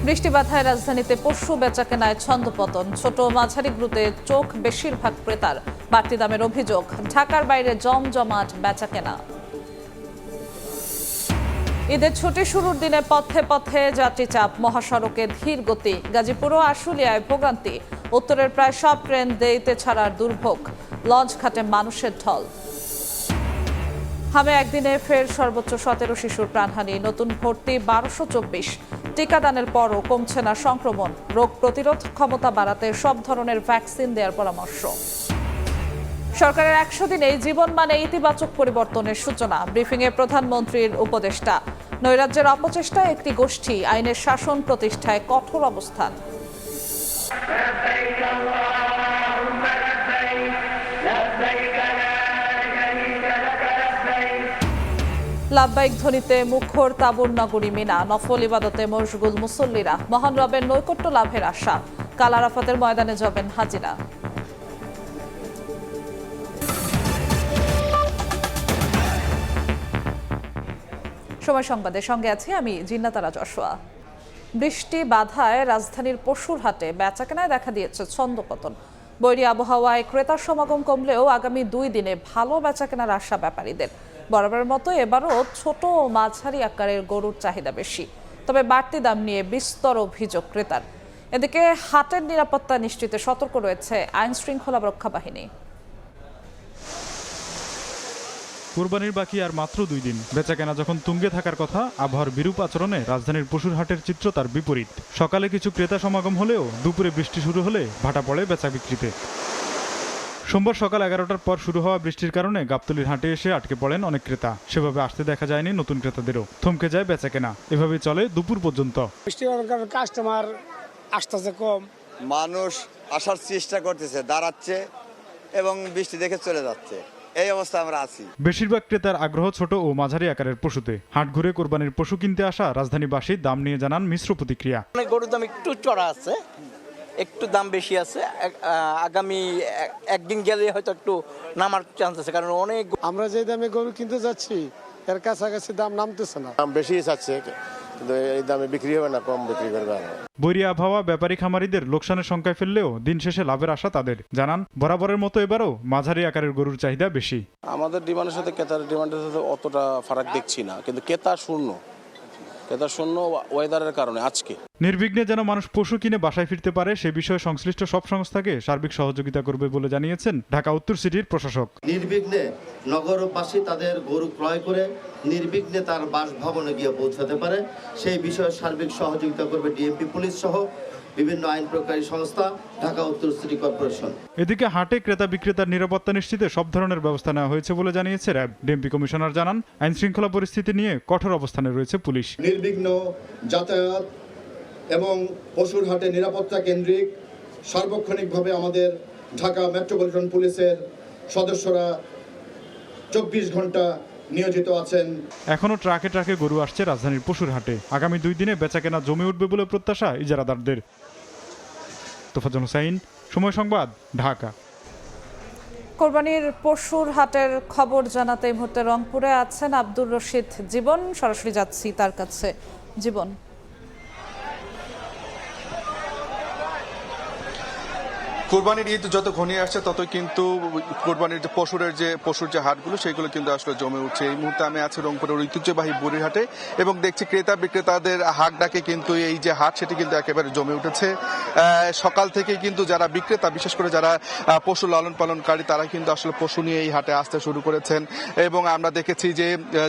বৃষ্টি বাধায় রাজধানীতে পশু বেচাকেনায় ছন্দপতন। ছোট মাঝারি গ্রুপে চোখ বেশিরভাগ ক্রেতার। বাড়তি দামের অভিযোগ, ঢাকার বাইরে জমজমাট বেচাকেনা। ঈদের ছুটি শুরুর দিনে পথে পথে যাত্রী চাপ, মহাসড়কে ধীর গতি। গাজীপুর ও আশুলিয়ায় ভোগান্তি। উত্তরের প্রায় সব ট্রেন দেরিতে ছাড়ার দুর্ভোগ। লঞ্চ ঘাটে মানুষের ঢল। হামে একদিনে ফের সর্বোচ্চ 17 শিশুর প্রাণহানি। নতুন ভর্তি 1224। টিকাদানের পরও কমছে না সংক্রমণ। রোগ প্রতিরোধ ক্ষমতা বাড়াতে সব ধরনের ভ্যাকসিন দেওয়ার পরামর্শ। সরকারের 100 দিনে জীবনমানে ইতিবাচক পরিবর্তনের সূচনা। ব্রিফিংয়ে প্রধানমন্ত্রীর উপদেষ্টা। নৈরাজ্যের অপচেষ্টায় একটি গোষ্ঠী, আইনের শাসন প্রতিষ্ঠায় কঠোর অবস্থান। লাভবাহিক ধ্বনিতে মুখর তাবুর নগরী মিনা। নফল ইবাদতে মশগুল মুসল্লিরা। মহান রবের নৈকট্য লাভের আশা। কাল আরাফাতের ময়দানে যাবেন হাজিরা। সময় সংবাদের সঙ্গে আছি আমি জিন্নাতারা যশোয়া। বৃষ্টি বাধায় রাজধানীর পশুর হাটে বেচাকেনায় দেখা দিয়েছে ছন্দপতন। বৈরী আবহাওয়ায় ক্রেতার সমাগম কমলেও আগামী 2 দিনে ভালো বেচাকেনার আশা ব্যাপারীদের। বরাবরের মতো এবারও ছোট ও মাঝারি আকারের গরুর চাহিদা বেশি, তবে বাড়তি দাম নিয়ে বিস্তর অভিযোগ ক্রেতার। এদিকে হাটের নিরাপত্তা নিশ্চিতে সতর্ক রয়েছে আইন শৃঙ্খলা রক্ষা বাহিনী। কুরবানির বাকি আর মাত্র 2 দিন। বেচাকেনা যখন তুঙ্গে থাকার কথা, আবহাওয়ার বিরূপ আচরণে রাজধানীর পশুর হাটের চিত্র তার বিপরীত। সকালে কিছু ক্রেতা সমাগম হলেও দুপুরে বৃষ্টি শুরু হলে ভাটা পড়ে বেচা বিক্রিতে। সোমবার সকাল 11টার পর শুরু হওয়া বৃষ্টির কারণে গাবতলীর হাটে এসে আটকে পড়েন অনেক ক্রেতা। সেভাবে আসতে দেখা যায়নি নতুন ক্রেতাদেরও। থমকে যায় বেচাকেনা। এভাবে চলে দুপুর পর্যন্ত। কাস্টমার আসতেছে কম, মানুষ আসার চেষ্টা করতেছে, দাঁড়াচ্ছে এবং বৃষ্টি দেখে চলে যাচ্ছে। এই অবস্থা আমরা আছি। বেশিরভাগ ক্রেতার আগ্রহ ছোট ও মাঝারি আকারের পশুতে। হাট ঘুরে কোরবানির পশু কিনতে আসা রাজধানীবাসী দাম নিয়ে জানান মিশ্র প্রতিক্রিয়া। গরুর দাম একটু চড়া আছে, একটু দাম বেশি আছে। আগামী একদিন গেলে হয়তো একটু নামার চান্স আছে, কারণ অনেক আমরা যে দামে গরু কিনতে যাচ্ছি এর কাছাকাছি দাম নামতেছে না। দাম বেশি চাচ্ছে, কিন্তু এই দামে বিক্রি হবে না, কম বিক্রি করবে। বৈরী আবহাওয়া ব্যাপারী খামারিদের লোকসানের সংখ্যায় ফেললেও দিন শেষে লাভের আশা তাদের। জানান বরাবরের মতো এবারও মাঝারি আকারের গরুর চাহিদা বেশি। আমাদের ডিমান্ডের সাথে ক্রেতার ডিমান্ডের সাথে অতটা ফারাক দেখছি না, কিন্তু ক্রেতা শূন্য ওয়েদারের কারণে আজকে নির্বিঘ্নে যেন মানুষ পশু কিনে বাসায় ফিরতে পারে সে বিষয়ে সংশ্লিষ্ট সব সংস্থাকে সার্বিক সহযোগিতা করবে বলে জানিয়েছেন ঢাকা উত্তর সিটির প্রশাসক। নির্বিঘ্নে নগরবাসী তাদের গরু ক্রয় করে নির্বিঘ্নে তার বাসভবনে গিয়ে পৌঁছাতে পারে সেই বিষয়ে সার্বিক সহযোগিতা করবে ডিএমপি পুলিশ সহ বিভিন্ন আইন প্রকারী সংস্থা, ঢাকা উত্তর সিটি কর্পোরেশন। এদিকে হাটে ক্রেতা বিক্রেতার নিরাপত্তা নিশ্চিতে সব ধরনের ব্যবস্থা নেওয়া হয়েছে বলে জানিয়েছে র্যাব। ডিএমপি কমিশনার জানান আইন শৃঙ্খলা পরিস্থিতি নিয়ে কঠোর অবস্থানে রয়েছে পুলিশ। নির্বিঘ্ন যাতায়াত এবং পশুর হাটে নিরাপত্তা কেন্দ্রিক সার্বক্ষণিকভাবে আমাদের ঢাকা মেট্রোপলিটন পুলিশের সদস্যরা 24 ঘন্টা নিয়োজিত আছেন। এখনো ট্রাকে ট্রাকে গরু আসছে রাজধানীর পশুর হাটে। আগামী 2 দিনে বেচাকেনা জমে উঠবে বলে প্রত্যাশা ইজারাদারদের। তোফাজ্জল হোসাইন, সময় সংবাদ, ঢাকা। কোরবানির পশুর হাটের খবর জানাতে এই মুহূর্তে রংপুরে আছেন আব্দুর রশিদ জীবন। সরাসরি যাচ্ছি তার কাছে। জীবন, কোরবানির ঈদ যত ঘনিয়ে আসছে ততই কিন্তু কোরবানির যে পশুর যে হাটগুলো সেগুলো কিন্তু আসলে জমে উঠছে। এই মুহূর্তে আমি আছি রংপুরের ঐতিহ্যবাহী বুড়িরহাটে এবং দেখছি ক্রেতা বিক্রেতাদের হাক ডাকে কিন্তু এই যে হাট সেটি কিন্তু একেবারে জমে উঠেছে। সকাল থেকে কিন্তু যারা বিক্রেতা, বিশেষ করে যারা পশু লালন পালনকারী, তারা কিন্তু আসলে পশু নিয়ে এই হাটে আসতে শুরু করেছেন। এবং আমরা দেখেছি যে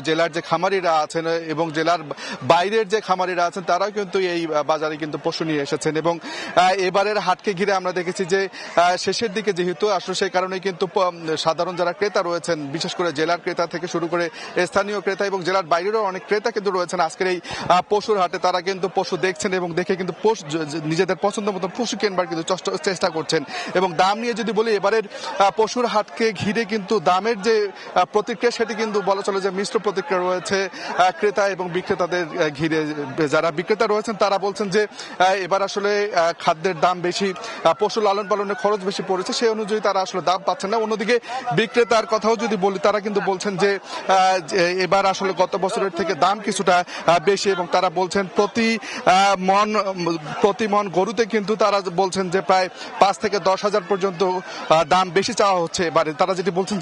জেলার যে খামারিরা আছেন এবং জেলার বাইরের যে খামারিরা আছেন তারাও কিন্তু এই বাজারে কিন্তু পশু নিয়ে এসেছেন। এবং এবারের হাটকে ঘিরে আমরা দেখেছি যে শেষের দিকে যেহেতু আসলে সেই কারণে কিন্তু সাধারণ যারা ক্রেতা রয়েছেন, বিশেষ করে জেলার ক্রেতা থেকে শুরু করে স্থানীয় ক্রেতা এবং জেলার বাইরেরও অনেক ক্রেতা কিন্তু রয়েছেন আজকের এই পশুর হাটে। তারা কিন্তু পশু দেখছেন এবং দেখে কিন্তু নিজেদের পছন্দ মতো পশু কেনবার কিন্তু চেষ্টা করছেন। এবং দাম নিয়ে যদি বলি, এবারের পশুর হাটকে ঘিরে কিন্তু দামের যে প্রতিক্রিয়া সেটি কিন্তু বলা চলে যে মিশ্র প্রতিক্রিয়া রয়েছে ক্রেতা এবং বিক্রেতাদের ঘিরে। যারা বিক্রেতা রয়েছেন তারা বলছেন যে এবার আসলে খাদ্যের দাম বেশি, পশু লালন পালন পালনের খরচ বেশি পড়েছে, সেই অনুযায়ী তারা আসলে দাম পাচ্ছেন না। অন্যদিকে বিক্রেতার কথাও যদি বলি, তারা কিন্তু বলছেন যে এবার আসলে গত বছরের থেকে দাম কিছুটা বেশি, এবং তারা বলছেন প্রতি মন গরুতে কিন্তু তারা বলছেন যে প্রায় 5 থেকে 10 হাজার পর্যন্ত দাম বেশি চাওয়া হচ্ছে এবারে। তারা যেটি বলছেন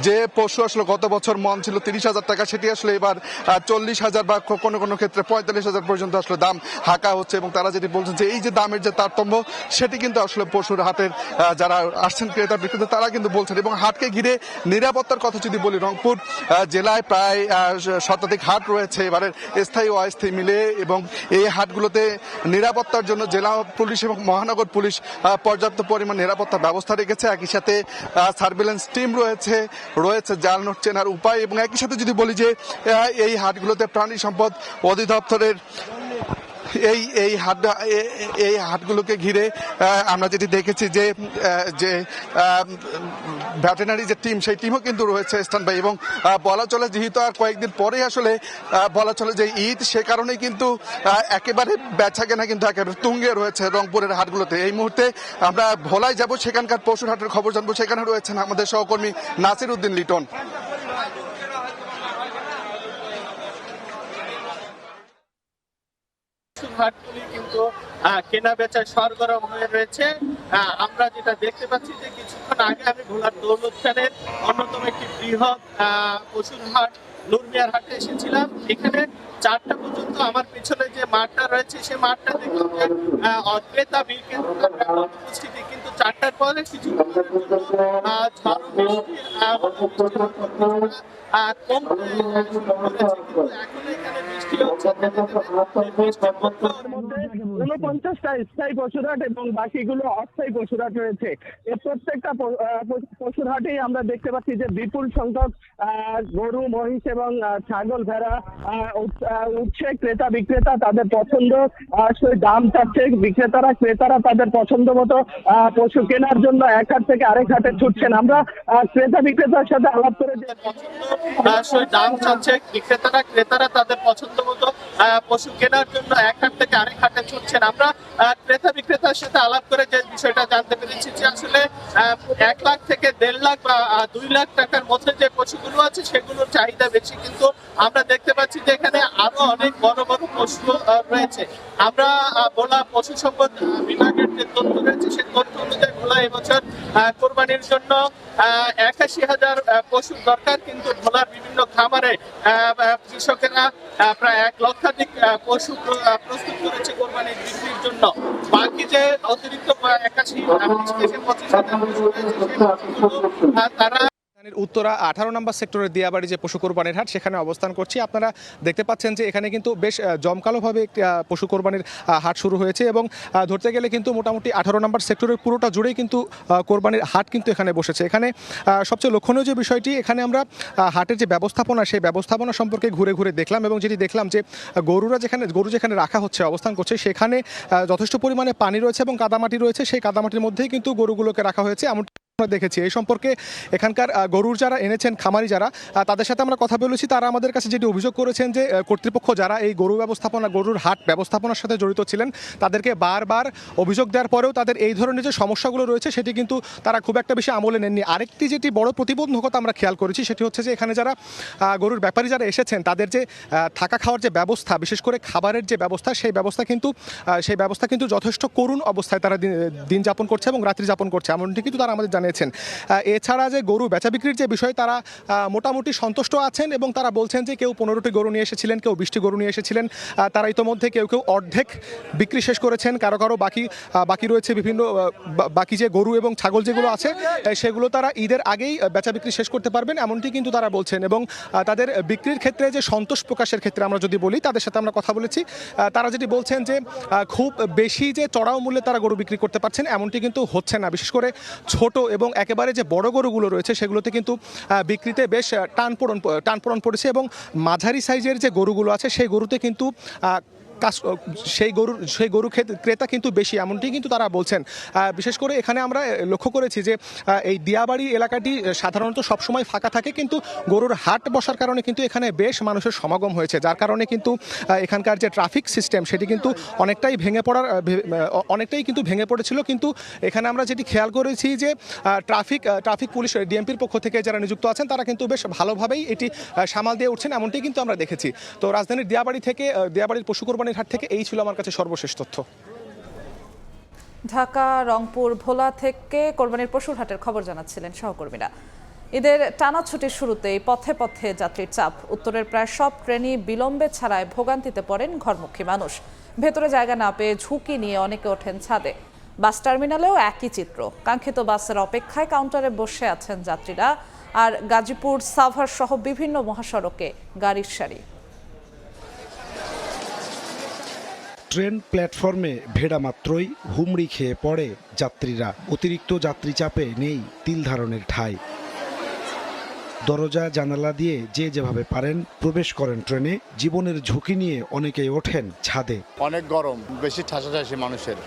যে পশু আসলে গত বছর মন ছিল 30,000 টাকা, সেটি আসলে এবার 40,000 বা কোনো কোনো ক্ষেত্রে 45,000 পর্যন্ত আসলে দাম হাঁকা হচ্ছে। এবং তারা যেটি বলছেন যে এই যে দামের যে তারতম্য, সেটি কিন্তু আসলে পশুর হাটের যারা আসছেন ক্রেতা বিক্রেতা তারা কিন্তু বলছেন। এবং হাটকে ঘিরে নিরাপত্তার কথা যদি বলি, রংপুর জেলায় প্রায় শতাধিক হাট রয়েছে এবারে, স্থায়ী ও অস্থায়ী মিলে, এবং এই হাটগুলোতে নিরাপত্তার জন্য জেলা পুলিশ এবং মহানগর পুলিশ পর্যাপ্ত পরিমাণ নিরাপত্তা ব্যবস্থা রেখেছে। একই সাথে সার্ভেলেন্স টিম রয়েছে জাল নোট চেনার উপায়। এবং একই সাথে যদি বলি যে এই হাটগুলোতে প্রাণী সম্পদ অধিদপ্তরের এই হাটগুলোকে ঘিরে আমরা যেটি দেখেছি যে ভেটেরিনারি যে টিম, সেই টিমও কিন্তু রয়েছে স্ট্যান্ড বাই। এবং বলা চলে যেহেতু আর কয়েকদিন পরেই আসলে বলা চলে যে ঈদ, সে কারণেই কিন্তু একেবারে বেচা কেনা কিন্তু একেবারে তুঙ্গে রয়েছে রংপুরের হাটগুলোতে। এই মুহূর্তে আমরা ভোলায় যাব, সেখানকার পশুর হাটের খবর জানবো। সেখানে রয়েছেন আমাদের সহকর্মী নাসির উদ্দিন লিটন। হাটগুলি কিন্তু কেনা বেচায় সরগরম হয়ে রয়েছে। আমরা যেটা দেখতে পাচ্ছি যে কিছুক্ষণ আগে আমি ভোলার দৌলত খানের অন্যতম একটি বৃহৎ পশুর হাট নুরমিয়ার হাটে এসেছিলাম। এখানে 4টা পর্যন্ত আমার পিছনে যে মাঠটা রয়েছে, সেই মাঠটা দেখলাম যে ক্রেতা বিক্রেতার উপস্থিতি, কিন্তু 4টার পরে কিছু ঝড় বৃষ্টির কমতে শুরু করেছে, কিন্তু এখন এখানে বৃষ্টি হচ্ছে। 49টা স্থায়ী পশুরহাট এবং বাকিগুলো অস্থায়ী পশুরহাট রয়েছে। এর প্রত্যেকটা পশুরহাটেই আমরা দেখতে পাচ্ছি যে বিপুল সংখ্যক গরু, মহিষ এবং ছাগল, ভেড়া উঠছে। ক্রেতা বিক্রেতা তাদের পছন্দ দাম চাচ্ছে, ক্রেতারা তাদের পছন্দ মতো পশু কেনার জন্য এক হাট থেকে আরেক হাটে ছুটছেন। আমরা ক্রেতা বিক্রেতার সাথে আলাপ করে যে দাম চাচ্ছে ক্রেতারা তাদের পছন্দ মতো পশু কেনার জন্য এক হাট থেকে আরেক হাটে ছুটছেন। আমরা ক্রেতা বিক্রেতার সাথে আলাপ করে যে বিষয়টা জানতে পেরেছি যে আসলে 1 লাখ থেকে 1.5 লাখ বা 2 লাখ টাকার মধ্যে যে পশুগুলো আছে সেগুলোর চাহিদা বেশি, কিন্তু আমরা দেখতে পাচ্ছি যে এখানে আরো অনেক বড় বড় পশু রয়েছে। আমরা ভোলা পশু সম্পদ বিভাগের যে তথ্য রয়েছে, সেই তথ্য অনুযায়ী ভোলা এবছর কোরবানির জন্য 81,000 পশুর দরকার, কিন্তু ভোলার বিভিন্ন খামারে কৃষকেরা প্রায় 1 লক্ষাধিক পশু প্রস্তুত করেছে কোরবানির বিক্রির জন্য। বাকি যে অতিরিক্ত 81 থেকে 25,000 পশু রয়েছে, সেই তারা উত্তরা 18 নম্বর সেক্টরের দিয়াবাড়ি যে পশু কোরবানির হাট, সেখানে অবস্থান করছি। আপনারা দেখতে পাচ্ছেন যে এখানে কিন্তু বেশ জমকালোভাবে একটি পশু কোরবানির হাট শুরু হয়েছে, এবং ধরতে গেলে কিন্তু মোটামুটি 18 নম্বর সেক্টরের পুরোটা জুড়েই কিন্তু কোরবানির হাট কিন্তু এখানে বসেছে। এখানে সবচেয়ে লক্ষণীয় যে বিষয়টি, এখানে আমরা হাটের যে ব্যবস্থাপনা, সেই ব্যবস্থাপনা সম্পর্কে ঘুরে ঘুরে দেখলাম, এবং যেটি দেখলাম যে গরু যেখানে রাখা হচ্ছে, অবস্থান করছে, সেখানে যথেষ্ট পরিমাণে পানি রয়েছে এবং কাদামাটি রয়েছে। সেই কাদামাটির মধ্যেই কিন্তু গরুগুলোকে রাখা হয়েছে এমন দেখেছি। এই সম্পর্কে এখানকার গরুর যারা এনেছেন, খামারি যারা, তাদের সাথে আমরা কথা বলেছি। তারা আমাদের কাছে যেটি অভিযোগ করেছেন যে কর্তৃপক্ষ যারা এই গরুর হাট ব্যবস্থাপনার সাথে জড়িত ছিলেন, তাদেরকে বারবার অভিযোগ দেওয়ার পরেও তাদের এই ধরনের যে সমস্যাগুলো রয়েছে, সেটি কিন্তু তারা খুব একটা বেশি আমলে নেননি। আরেকটি যেটি বড় প্রতিবন্ধকতা আমরা খেয়াল করেছি, সেটি হচ্ছে যে এখানে যারা গরুর ব্যাপারী যারা এসেছেন, তাদের যে থাকা খাওয়ার যে ব্যবস্থা, বিশেষ করে খাবারের যে ব্যবস্থা, সেই ব্যবস্থা কিন্তু যথেষ্ট করুণ অবস্থায় তারা দিন যাপন করছে এবং রাত্রি যাপন করছে, এমনটি কিন্তু তারা আমাদের জানিয়েছেন। এছাড়া যে গরু বেচা বিক্রির যে বিষয়, তারা মোটামুটি সন্তুষ্ট আছেন, এবং তারা বলছেন যে কেউ 15টি গরু নিয়ে এসেছিলেন, কেউ 20টি গরু নিয়ে এসেছিলেন। তারা ইতোমধ্যে কেউ অর্ধেক বিক্রি শেষ করেছেন, কারো বাকি রয়েছে বিভিন্ন বাকি যে গরু এবং ছাগল যেগুলো আছে, সেগুলো তারা ঈদের আগেই বেচা বিক্রি শেষ করতে পারবেন, এমনটি কিন্তু তারা বলছেন। এবং তাদের বিক্রির ক্ষেত্রে যে সন্তোষ প্রকাশের ক্ষেত্রে আমরা যদি বলি, তাদের সাথে আমরা কথা বলেছি, তারা যেটি বলছেন যে খুব বেশি যে চড়াও মূল্যে তারা গরু বিক্রি করতে পারছেন, এমনটি কিন্তু হচ্ছে না। বিশেষ করে ছোট এবং একেবারে যে বড় গরুগুলো রয়েছে, সেগুলোতে কিন্তু বিক্রিতে বেশ টানপোড়ন পড়েছে, এবং মাঝারি সাইজের যে গরুগুলো আছে, সেই গরুতে কিন্তু সেই গরু ক্রেতা কিন্তু বেশি, এমনটি কিন্তু তারা বলছেন। বিশেষ করে এখানে আমরা লক্ষ্য করেছি যে এই দিয়াবাড়ি এলাকাটি সাধারণত সবসময় ফাঁকা থাকে, কিন্তু গরুর হাট বসার কারণে কিন্তু এখানে বেশ মানুষের সমাগম হয়েছে, যার কারণে কিন্তু এখানকার যে ট্রাফিক সিস্টেম সেটি কিন্তু অনেকটাই ভেঙে পড়েছিল। কিন্তু এখানে আমরা যেটি খেয়াল করেছি যে ট্রাফিক পুলিশ ডিএমপির পক্ষ থেকে যারা নিযুক্ত আছেন তারা কিন্তু বেশ ভালোভাবেই এটি সামাল দিয়ে উঠছেন, এমনটি কিন্তু আমরা দেখেছি। তো রাজধানীর দিয়াবাড়ির পশু কোরবানির হাট থেকে এই ছিল আমার কাছে সর্বশেষ তথ্য। ঢাকা, রংপুর, ভোলা থেকে কোরবানির পশুর হাটের খবর জানাচ্ছিলেন সহকর্মীরা। ঈদের টানা ছুটির শুরুতেই পথে পথে যাত্রীর চাপ। উত্তরের প্রায় সব ট্রেনই বিলম্বে ছাড়ায় ভোগান্তিতে পড়েন ঘরমুখী মানুষ। ভেতরে জায়গা না পেয়ে ঝুঁকি নিয়ে অনেকে ওঠেন ছাদে। বাস টার্মিনালেও একই চিত্র। কাঙ্ক্ষিত বাসের অপেক্ষায় কাউন্টারে বসে আছেন যাত্রীরা। আর গাজীপুর, সাভার সহ বিভিন্ন মহাসড়কে গাড়ির সারি। ট্রেন প্ল্যাটফর্মে ভেড়া মাত্রই হুমড়ি খেয়ে পড়ে যাত্রীরা। অতিরিক্ত যাত্রী চাপে নেই তিল ধারণের ঠাঁই। দরজা জানালা দিয়ে যে যেভাবে পারেন প্রবেশ করেন ট্রেনে। জীবনের ঝুঁকি নিয়ে অনেকেই ওঠেন ছাদে। অনেক গরম, বেশি ঠাসাঠাসি, মানুষের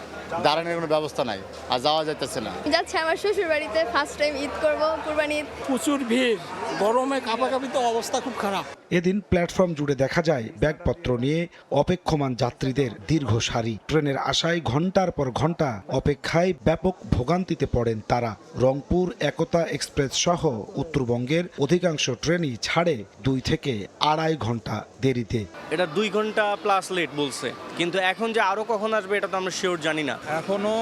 দাঁড়ানোর কোনো ব্যবস্থা নাই, আর যাওয়া যাইতেছে না। যাচ্ছে আমার শ্বশুর বাড়িতে, ফার্স্ট টাইম ঈদ করব, কুরবানি ঈদ। প্রচুর ভিড়, গরমে কাঁপাকাঁপি, তো অবস্থা খুব খারাপ। এদিন প্ল্যাটফর্ম জুড়ে দেখা যায় ব্যাগপত্র নিয়ে অপেক্ষমান যাত্রীদের দীর্ঘ সারি। ট্রেনের আশায় ঘন্টার পর ঘন্টা অপেক্ষায় ব্যাপক ভোগান্তিতে পড়েন তারা। রংপুর, একতা এক্সপ্রেস সহ উত্তরবঙ্গের অধিকাংশ ট্রেনই ছাড়ে 2 থেকে 2.5 ঘন্টা দেরিতে। এটা 2 ঘন্টা প্লাস লেট বলছে, কিন্তু এখন যে আরো কখন আসবে এটা তো আমরা শিওর জানি না। এখনো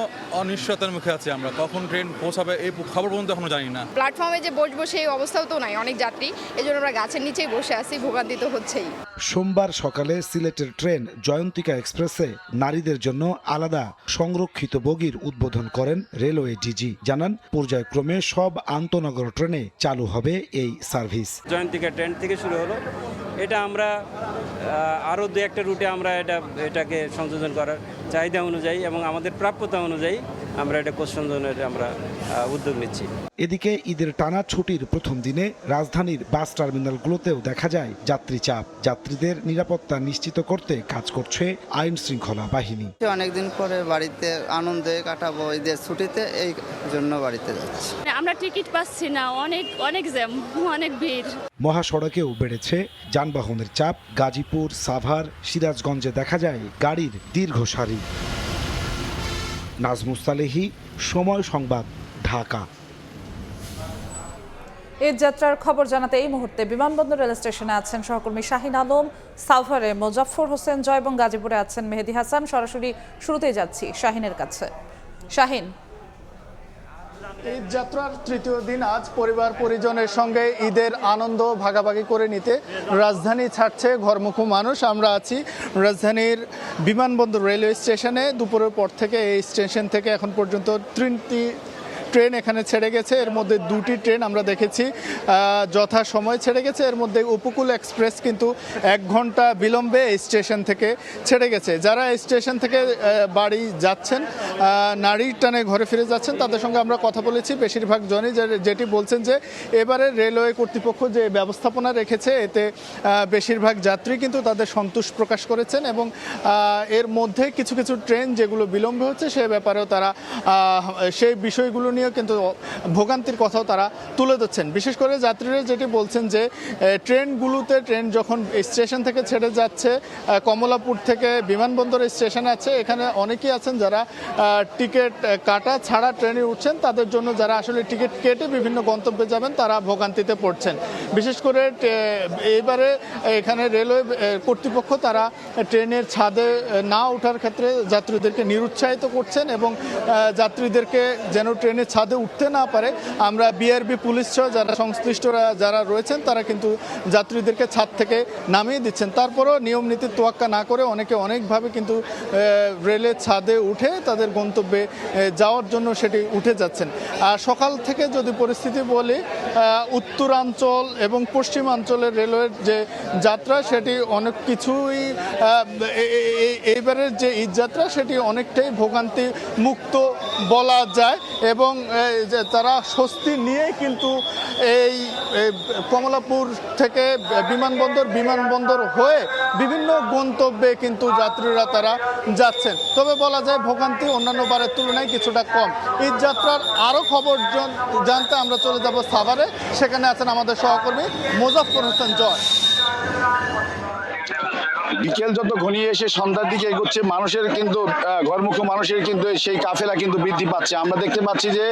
অনিশ্চয়তার মুখে আছি আমরা, কখন ট্রেন পৌঁছাবে এই খবর পর্যন্ত এখনো জানি না। প্ল্যাটফর্মে যে বসবো সেই অবস্থাও তো নাই, অনেক যাত্রী, এজন্য আমরা গাছের নিচেই বসে আছি, ভোগান্তি তো হচ্ছেই। সোমবার সকালে সিলেটের ট্রেন জয়ন্তিকা এক্সপ্রেসে নারীদের জন্য আলাদা সংরক্ষিত বগির উদ্বোধন করেন রেলওয়ে ডিজি। জানান পর্যায়ক্রমে সব আন্তনগর ট্রেনে চালু হবে এই সার্ভিস। জয়ন্তিকা ট্রেন থেকে শুরু হলো, এটা আমরা আরও 2-1টা রুটে আমরা এটাকে সংযোজন করার চাহিদা অনুযায়ী এবং আমাদের প্রাপ্যতা অনুযায়ী আমরা এটা কোচ সংযোজনের আমরা উদ্যোগ নিচ্ছি। এদিকে ঈদের টানা ছুটির প্রথম দিনে রাজধানীর বাস টার্মিনালগুলোতেও দেখা যায় যাত্রী চাপ। যাত্রীদের নিরাপত্তা নিশ্চিত করতে কাজ করছে আইন শৃঙ্খলা বাহিনী। অনেকদিন পরে বাড়িতে আনন্দে কাটাবো ঈদের ছুটিতে, এই জন্য বাড়িতে যাচ্ছি। আমরা টিকিট পাচ্ছি না, অনেক জ্যাম, অনেক ভিড়। মহাসড়কেও বেড়েছে যানবাহনের চাপ। গাজীপুর, সাভার, সিরাজগঞ্জে দেখা যায় গাড়ির দীর্ঘ সারি। নাজমুস সালেহী, সময় সংবাদ, ঢাকা। ঈদ যাত্রার খবর জানাতে এই মুহূর্তে বিমানবন্দর রেল স্টেশনে আছেন সহকর্মী শাহিন আলম, সাভারে মোজাফফর হোসেন জয় এবং গাজীপুরে আছেন মেহেদি হাসান। সরাসরি শুরুতেই যাচ্ছি শাহিনের কাছে। শাহিন, ঈদ যাত্রার তৃতীয় দিন আজ পরিবার পরিজনের সঙ্গে ঈদের আনন্দ ভাগাভাগি করে নিতে রাজধানী ছাড়ছে ঘরমুখী মানুষ। আমরা আছি রাজধানীর বিমানবন্দর রেলওয়ে স্টেশনে। দুপুরের পর থেকে এই স্টেশন থেকে এখন পর্যন্ত 3টি ট্রেন এখানে ছেড়ে গেছে। এর মধ্যে 2টি ট্রেন আমরা দেখেছি যথা সময় ছেড়ে গেছে। এর মধ্যে উপকূল এক্সপ্রেস কিন্তু 1 ঘন্টা বিলম্বে এই স্টেশন থেকে ছেড়ে গেছে। যারা এই স্টেশন থেকে বাড়ি যাচ্ছেন, নারীর টানে ঘরে ফিরে যাচ্ছেন, তাদের সঙ্গে আমরা কথা বলেছি। বেশিরভাগ জনই যেটি বলছেন যে এবারে রেলওয়ে কর্তৃপক্ষ যে ব্যবস্থাপনা রেখেছে এতে বেশিরভাগ যাত্রী কিন্তু তাদের সন্তোষ প্রকাশ করেছেন এবং এর মধ্যে কিছু কিছু ট্রেন যেগুলো বিলম্বে হচ্ছে সে ব্যাপারেও তারা সেই বিষয়গুলো নিয়ে কিন্তু ভোগান্তির কথাও তারা তুলে ধরছেন। বিশেষ করে যাত্রীরা যেটি বলছেন যে ট্রেন যখন স্টেশন থেকে ছেড়ে যাচ্ছে, কমলাপুর থেকে বিমানবন্দরের স্টেশনে আছে, এখানে অনেকেই আছেন যারা টিকিট কাটা ছাড়া ট্রেনে উঠছেন। তাদের জন্য যারা আসলে টিকিট কেটে বিভিন্ন গন্তব্যে যাবেন তারা ভোগান্তিতে পড়ছেন। বিশেষ করে এইবারে এখানে রেলওয়ে কর্তৃপক্ষ তারা ট্রেনের ছাদে না ওঠার ক্ষেত্রে যাত্রীদেরকে নিরুৎসাহিত করছেন এবং যাত্রীদেরকে যেন ট্রেনের ছাদে উঠতে না পারে আমরা বিআরবি পুলিশ সহ যারা সংশ্লিষ্টরা যারা রয়েছেন তারা কিন্তু যাত্রীদেরকে ছাদ থেকে নামিয়ে দিচ্ছেন। তারপরও নিয়ম নীতির তোয়াক্কা না করে অনেকে অনেকভাবে কিন্তু রেলের ছাদে উঠে তাদের গন্তব্যে যাওয়ার জন্য সেটি উঠে যাচ্ছেন। আর সকাল থেকে যদি পরিস্থিতি বলি, উত্তরাঞ্চল এবং পশ্চিমাঞ্চলের রেলওয়ের যে যাত্রা সেটি অনেক কিছুই এইবারের যে ঈদ যাত্রা সেটি অনেকটাই ভোগান্তি মুক্ত বলা যায় এবং এই যে তারা স্বস্তি নিয়েই কিন্তু এই কমলাপুর থেকে বিমানবন্দর হয়ে বিভিন্ন গন্তব্যে কিন্তু যাত্রীরা তারা যাচ্ছেন। তবে বলা যায় ভোগান্তি অন্যান্য বারের তুলনায় কিছুটা কম। ঈদ যাত্রার আরও খবর জানতে আমরা চলে যাব সাভারে, সেখানে আছেন আমাদের সহকর্মী মোজাফফর হোসেন জয়। বিকেল যত ঘনিয়ে এসে সন্ধ্যার দিকে এগোচ্ছে, মানুষের কিন্তু ঘরমুখী মানুষের কিন্তু সেই কাফেলা কিন্তু বৃদ্ধি পাচ্ছে। আমরা দেখতে পাচ্ছি যে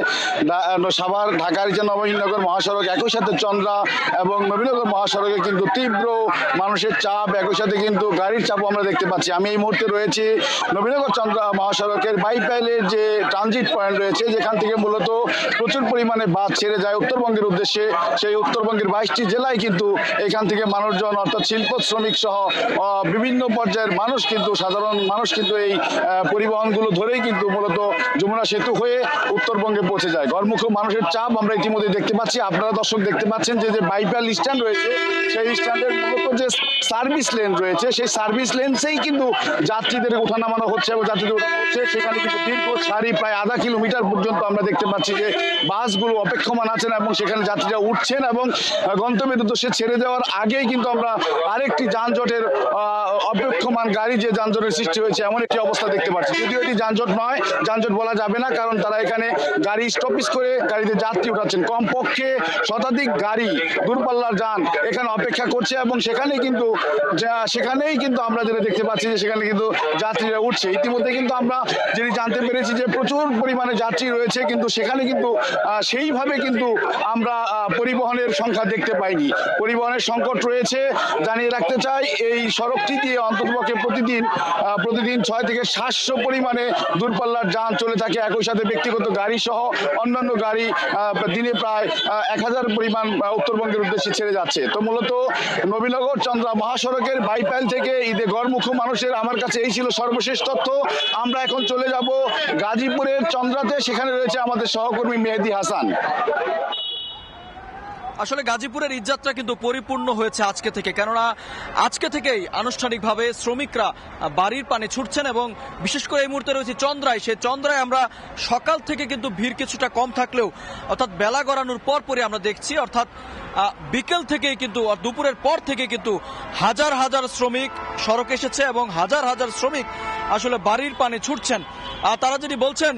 সাভার ঢাকার যে নবীনগর মহাসড়ক, একই সাথে চন্দ্রা এবং নবীনগর মহাসড়কে কিন্তু তীব্র মানুষের চাপ, একই সাথে কিন্তু গাড়ির চাপও আমরা দেখতে পাচ্ছি। আমি এই মুহূর্তে রয়েছি নবীনগর চন্দ্রা মহাসড়কের বাইপাইলের যে ট্রানজিট পয়েন্ট রয়েছে, যেখান থেকে মূলত প্রচুর পরিমাণে বাস ছেড়ে যায় উত্তরবঙ্গের উদ্দেশ্যে। সেই উত্তরবঙ্গের 22টি জেলায় কিন্তু এখান থেকে মানুষজন, অর্থাৎ শিল্প শ্রমিক সহ বিভিন্ন পর্যায়ের মানুষ কিন্তু, সাধারণ মানুষ কিন্তু এই পরিবহনগুলো ধরেই কিন্তু মূলত যমুনা সেতু হয়ে উত্তরবঙ্গে পৌঁছে যায়। ঘরমুখী মানুষের চাপ আমরা ইতিমধ্যে দেখতে পাচ্ছি। আপনারা দর্শক দেখতে পাচ্ছেন যে বাইপাইল স্ট্যান্ড রয়েছে, সেই স্ট্যান্ডের মূলত যে সার্ভিস লেন রয়েছে, সেই সার্ভিস লেন্সেই কিন্তু যাত্রীদের ওঠানামানো হচ্ছে এবং যাত্রীদের ওঠানো হচ্ছে। সেখানে কিন্তু দীর্ঘ সারি প্রায় আধা কিলোমিটার পর্যন্ত আমরা দেখতে পাচ্ছি যে বাসগুলো অপেক্ষমান আছেন এবং সেখানে যাত্রীরা উঠছেন এবং গন্তব্যের উদ্দেশ্যে ছেড়ে দেওয়ার আগেই কিন্তু আমরা আরেকটি যানজটের অপেক্ষমান গাড়ি যে যানজটের সৃষ্টি হয়েছে এমন একটি অবস্থা দেখতে পাচ্ছি। যদিও এটি যানজট নয়, যানজট বলা যাবে না, কারণ তারা এখানে গাড়ি স্টপেজ করে গাড়িতে যাত্রী উঠাচ্ছেন। কমপক্ষে শতাধিক গাড়ি, দূরপাল্লার যান এখানে অপেক্ষা করছে এবং সেখানেই কিন্তু আমরা যেটা দেখতে পাচ্ছি যে সেখানে কিন্তু যাত্রীরা উঠছে। ইতিমধ্যে কিন্তু আমরা যেটি জানতে পেরেছি যে প্রচুর পরিমাণে যাত্রী রয়েছে, কিন্তু সেখানে কিন্তু সেইভাবে কিন্তু আমরা পরিবহনের সংখ্যা দেখতে পাইনি। পরিবহনের সংকট রয়েছে। জানিয়ে রাখতে চাই, এই সড়কটি দিয়ে অন্ততপক্ষে প্রতিদিন 6 থেকে 700 পরিমাণে দূরপাল্লার যান চলে থাকে। একই সাথে ব্যক্তিগত গাড়ি সহ অন্যান্য গাড়ি দিনে প্রায় 1000 পরিমাণ উত্তরবঙ্গের উদ্দেশ্যে ছেড়ে যাচ্ছে। তো মূলত নবীনগর চন্দ্রা মহাসড়কের বাইপাইল থেকে ঈদে ঘরমুখী মানুষের আমার কাছে এই ছিল সর্বশেষ তথ্য। আমরা এখন চলে যাব গাজীপুরের চন্দ্রাতে, সেখানে রয়েছে আমাদের সহকর্মী মেহেদি হাসান। আসলে গাজীপুরের ঈদযাত্রা কিন্তু পরিপূর্ণ হয়েছে আজকে থেকে, কেননা আজকে থেকেই আনুষ্ঠানিকভাবে শ্রমিকরা বাড়ির পানে ছুটছেন এবং বিশেষ করে এই মুহূর্তে রয়েছে চন্দ্রায়। সেই চন্দ্রায় আমরা সকাল থেকে কিন্তু ভিড় কিছুটা কম থাকলেও, অর্থাৎ বেলা গড়ানোর পরপরই আমরা দেখছি, অর্থাৎ বিকেল থেকেই কিন্তু দুপুরের পর থেকে কিন্তু হাজার হাজার শ্রমিক সড়কে এসেছে এবং হাজার হাজার শ্রমিক আসলে বাড়ির পানে ছুটছেন। তারা যদি বলছেন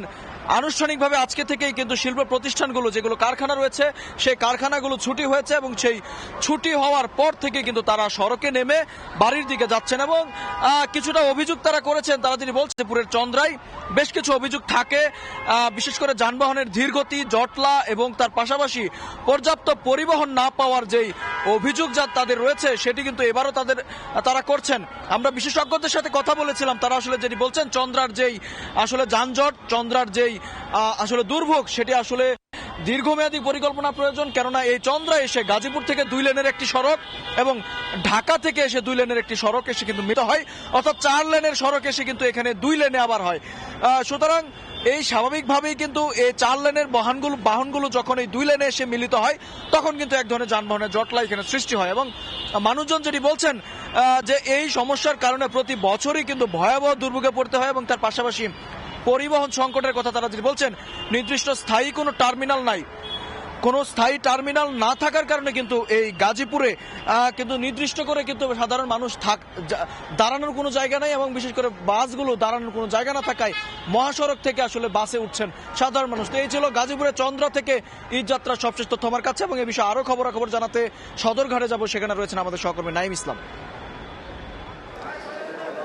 আনুষ্ঠানিকভাবে আজকে থেকেই কিন্তু শিল্প প্রতিষ্ঠানগুলো, যেগুলো কারখানা রয়েছে, সেই কারখানাগুলো ছুটি হয়েছে এবং সেই ছুটি হওয়ার পর থেকে কিন্তু তারা সড়কে নেমে বাড়ির দিকে যাচ্ছেন এবং কিছুটা অভিযোগ তারা করেছেন। তারা যিনি বলছেন পুরের চন্দ্রায় বেশ কিছু অভিযোগ থাকে, বিশেষ করে যানবাহনের ধীরগতি, জটলা এবং তার পাশাপাশি পর্যাপ্ত পরিবহন না পাওয়ার যেই অভিযোগ যা তাদের রয়েছে, সেটি কিন্তু এবারও তারা করছেন। আমরা বিশেষজ্ঞদের সাথে কথা বলেছিলাম, তারা আসলে যেটি বলছেন চন্দ্রার যেই আসলে যানজট, চন্দ্রার যেই আসলে দুর্ভোগ, সেটি আসলে দীর্ঘমেয়াদী পরিকল্পনা প্রয়োজন। কেননা এই চন্দ্রা এসে গাজীপুর থেকে 2 লেনের একটি সড়ক এবং ঢাকা থেকে এসে 2 লেনের একটি সড়ক এসে কিন্তু মিলিত হয়, অর্থাৎ 4 লেনের সড়ক এসে কিন্তু এখানে 2 লেনে আবার হয়। সুতরাং এই স্বাভাবিকভাবেই কিন্তু এই 4 লেনের বাহনগুলো যখন এই 2 লেনে এসে মিলিত হয়, তখন কিন্তু এক ধরনের যানবাহনের জটলা এখানে সৃষ্টি হয় এবং মানুষজন যেটি বলছেন যে এই সমস্যার কারণে প্রতি বছরই কিন্তু ভয়াবহ দুর্ভোগে পড়তে হয় এবং তার পাশাপাশি পরিবহন সংকটের কথা তারা যেটি বলছেন, নির্দিষ্ট স্থায়ী কোনো টার্মিনাল নাই। কোনো স্থায়ী টার্মিনাল না থাকার কারণে কিন্তু এই গাজীপুরে কিন্তু নির্দিষ্ট করে কিন্তু সাধারণ মানুষ দাঁড়ানোর কোনো জায়গা নেই এবং বিশেষ করে বাসগুলো দাঁড়ানোর কোনো জায়গা না থাকায় মহাসড়ক থেকে আসলে বাসে উঠছেন সাধারণ মানুষ। তো এই ছিল গাজীপুরের চন্দ্রা থেকে ঈদযাত্রার সবশেষ তথ্য আমার কাছে এবং এই বিষয়ে আরও খবরাখবর জানাতে সদরঘাটে যাব, সেখানে রয়েছেন আমাদের সহকর্মী নাইম ইসলাম।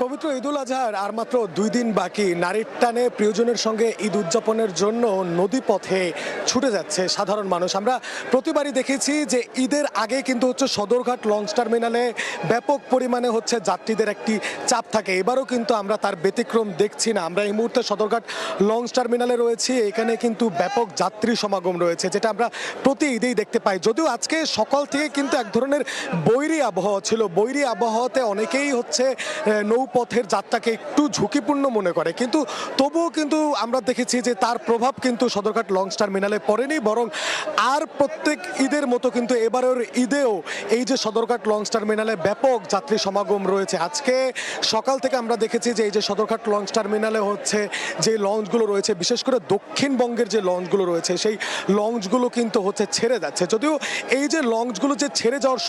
পবিত্র ঈদুল আজহার আর মাত্র 2 দিন বাকি। নারীর টানে প্রিয়জনের সঙ্গে ঈদ উদযাপনের জন্য নদীপথে ছুটে যাচ্ছে সাধারণ মানুষ। আমরা প্রতিবারই দেখেছি যে ঈদের আগে কিন্তু সদরঘাট লঞ্চ টার্মিনালে ব্যাপক পরিমাণে যাত্রীদের একটি চাপ থাকে। এবারও কিন্তু আমরা তার ব্যতিক্রম দেখছি না। আমরা এই মুহূর্তে সদরঘাট লঞ্চ টার্মিনালে রয়েছি, এখানে কিন্তু ব্যাপক যাত্রী সমাগম রয়েছে, যেটা আমরা প্রতি ঈদেই দেখতে পাই। যদিও আজকে সকাল থেকে কিন্তু এক ধরনের বৈরী আবহাওয়া ছিল। বৈরী আবহাওয়াতে অনেকেই নৌকা নৌপথের যাত্রাকে একটু ঝুঁকিপূর্ণ মনে করে, কিন্তু তবুও কিন্তু আমরা দেখেছি যে তার প্রভাব কিন্তু সদরঘাট লঞ্চ টার্মিনালে পড়েনি, বরং আর প্রত্যেক ঈদের মতো কিন্তু এবারের ঈদেও এই যে সদরঘাট লঞ্চ টার্মিনালে ব্যাপক যাত্রী সমাগম রয়েছে। আজকে সকাল থেকে আমরা দেখেছি যে এই যে সদরঘাট লঞ্চ টার্মিনালে হচ্ছে যে লঞ্চগুলো রয়েছে, বিশেষ করে দক্ষিণবঙ্গের যে লঞ্চগুলো রয়েছে সেই লঞ্চগুলো কিন্তু হচ্ছে ছেড়ে যাচ্ছে। যদিও এই যে লঞ্চগুলো যে ছেড়ে যাওয়ার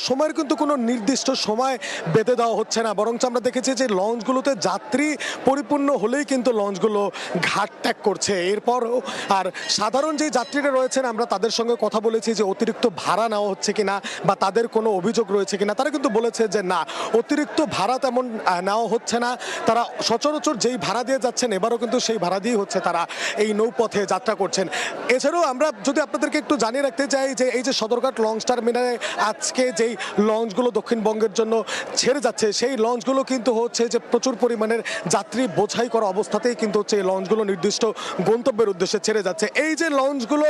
সময়ের কিন্তু কোনো নির্দিষ্ট সময় বেঁধে দেওয়া হচ্ছে না, বরঞ্চ আমরা দেখেছি যে লঞ্চগুলোতে যাত্রী পরিপূর্ণ হলেই কিন্তু লঞ্চগুলো ঘাট ত্যাগ করছে। এরপরও আর সাধারণ যে যাত্রীরা রয়েছেন আমরা তাদের সঙ্গে কথা বলেছি যে অতিরিক্ত ভাড়া নেওয়া হচ্ছে কিনা বা তাদের কোনো অভিযোগ রয়েছে কিনা। তারা কিন্তু বলেছে যে না, অতিরিক্ত ভাড়া তেমন নেওয়া হচ্ছে না। তারা সচরাচর যেই ভাড়া দিয়ে যাচ্ছেন এবারও কিন্তু সেই ভাড়া দিয়ে হচ্ছে তারা এই নৌপথে যাত্রা করছেন। এছাড়াও আমরা যদি আপনাদেরকে একটু জানিয়ে রাখতে চাই যে এই যে সদরঘাট লঞ্চ টার্মিনালে আজকে যেই লঞ্চগুলো দক্ষিণবঙ্গের জন্য ছেড়ে যাচ্ছে সেই লঞ্চগুলো কিন্তু হচ্ছে যে প্রচুর পরিমাণের যাত্রী বোঝাই করা অবস্থাতেই কিন্তু হচ্ছে এই লঞ্চগুলো নির্দিষ্ট গন্তব্যের উদ্দেশ্যে ছেড়ে যাচ্ছে। এই যে লঞ্চগুলো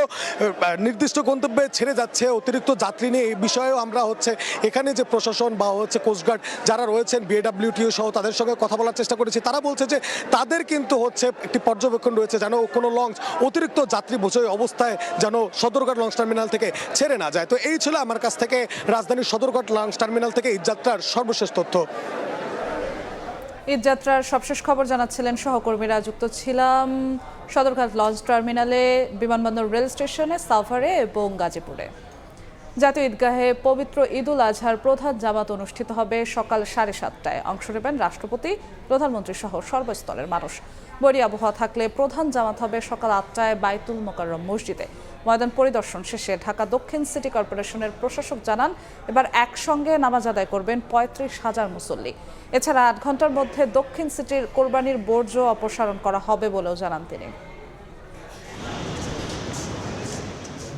নির্দিষ্ট গন্তব্যে ছেড়ে যাচ্ছে অতিরিক্ত যাত্রী নিয়ে, এই বিষয়েও আমরা হচ্ছে এখানে যে প্রশাসন বা হচ্ছে কোস্টগার্ড যারা রয়েছেন বিএডব্লিউটিও সহ তাদের সঙ্গে কথা বলার চেষ্টা করেছি। তারা বলছে যে তাদের কিন্তু হচ্ছে একটি পর্যবেক্ষণ রয়েছে যেন কোনো লঞ্চ অতিরিক্ত যাত্রী বোঝাই অবস্থায় যেন সদরঘাট লঞ্চ টার্মিনাল থেকে ছেড়ে না যায়। তো এই ছিল আমার কাছ থেকে রাজধানীর সদরঘাট লঞ্চ টার্মিনাল থেকে এই যাত্রার সর্বশেষ তথ্য। ঈদযাত্রার সবশেষ খবর জানাচ্ছিলেন সহকর্মীরা। যুক্ত ছিলাম সদরঘাট লঞ্চ টার্মিনালে, বিমানবন্দর, রেল স্টেশনে, সাভারে এবং গাজীপুরে। জাতীয় ঈদগাহে পবিত্র ঈদুল আজহার প্রধান জামাত অনুষ্ঠিত হবে সকাল 7:30টায়। অংশ নেবেন রাষ্ট্রপতি, প্রধানমন্ত্রী সহ সর্বস্তরের মানুষ। বৈরী আবহাওয়া থাকলে প্রধান জামাত হবে সকাল 8টায় বাইতুল মোকাররম মসজিদে। ময়দান পরিদর্শন শেষে ঢাকা দক্ষিণ সিটি কর্পোরেশনের প্রশাসক জানান এবার একসঙ্গে নামাজ আদায় করবেন 35,000 মুসল্লি। এছাড়া 8 ঘন্টার মধ্যে দক্ষিণ সিটির কোরবানির বর্জ্য অপসারণ করা হবে বলেও জানান তিনি।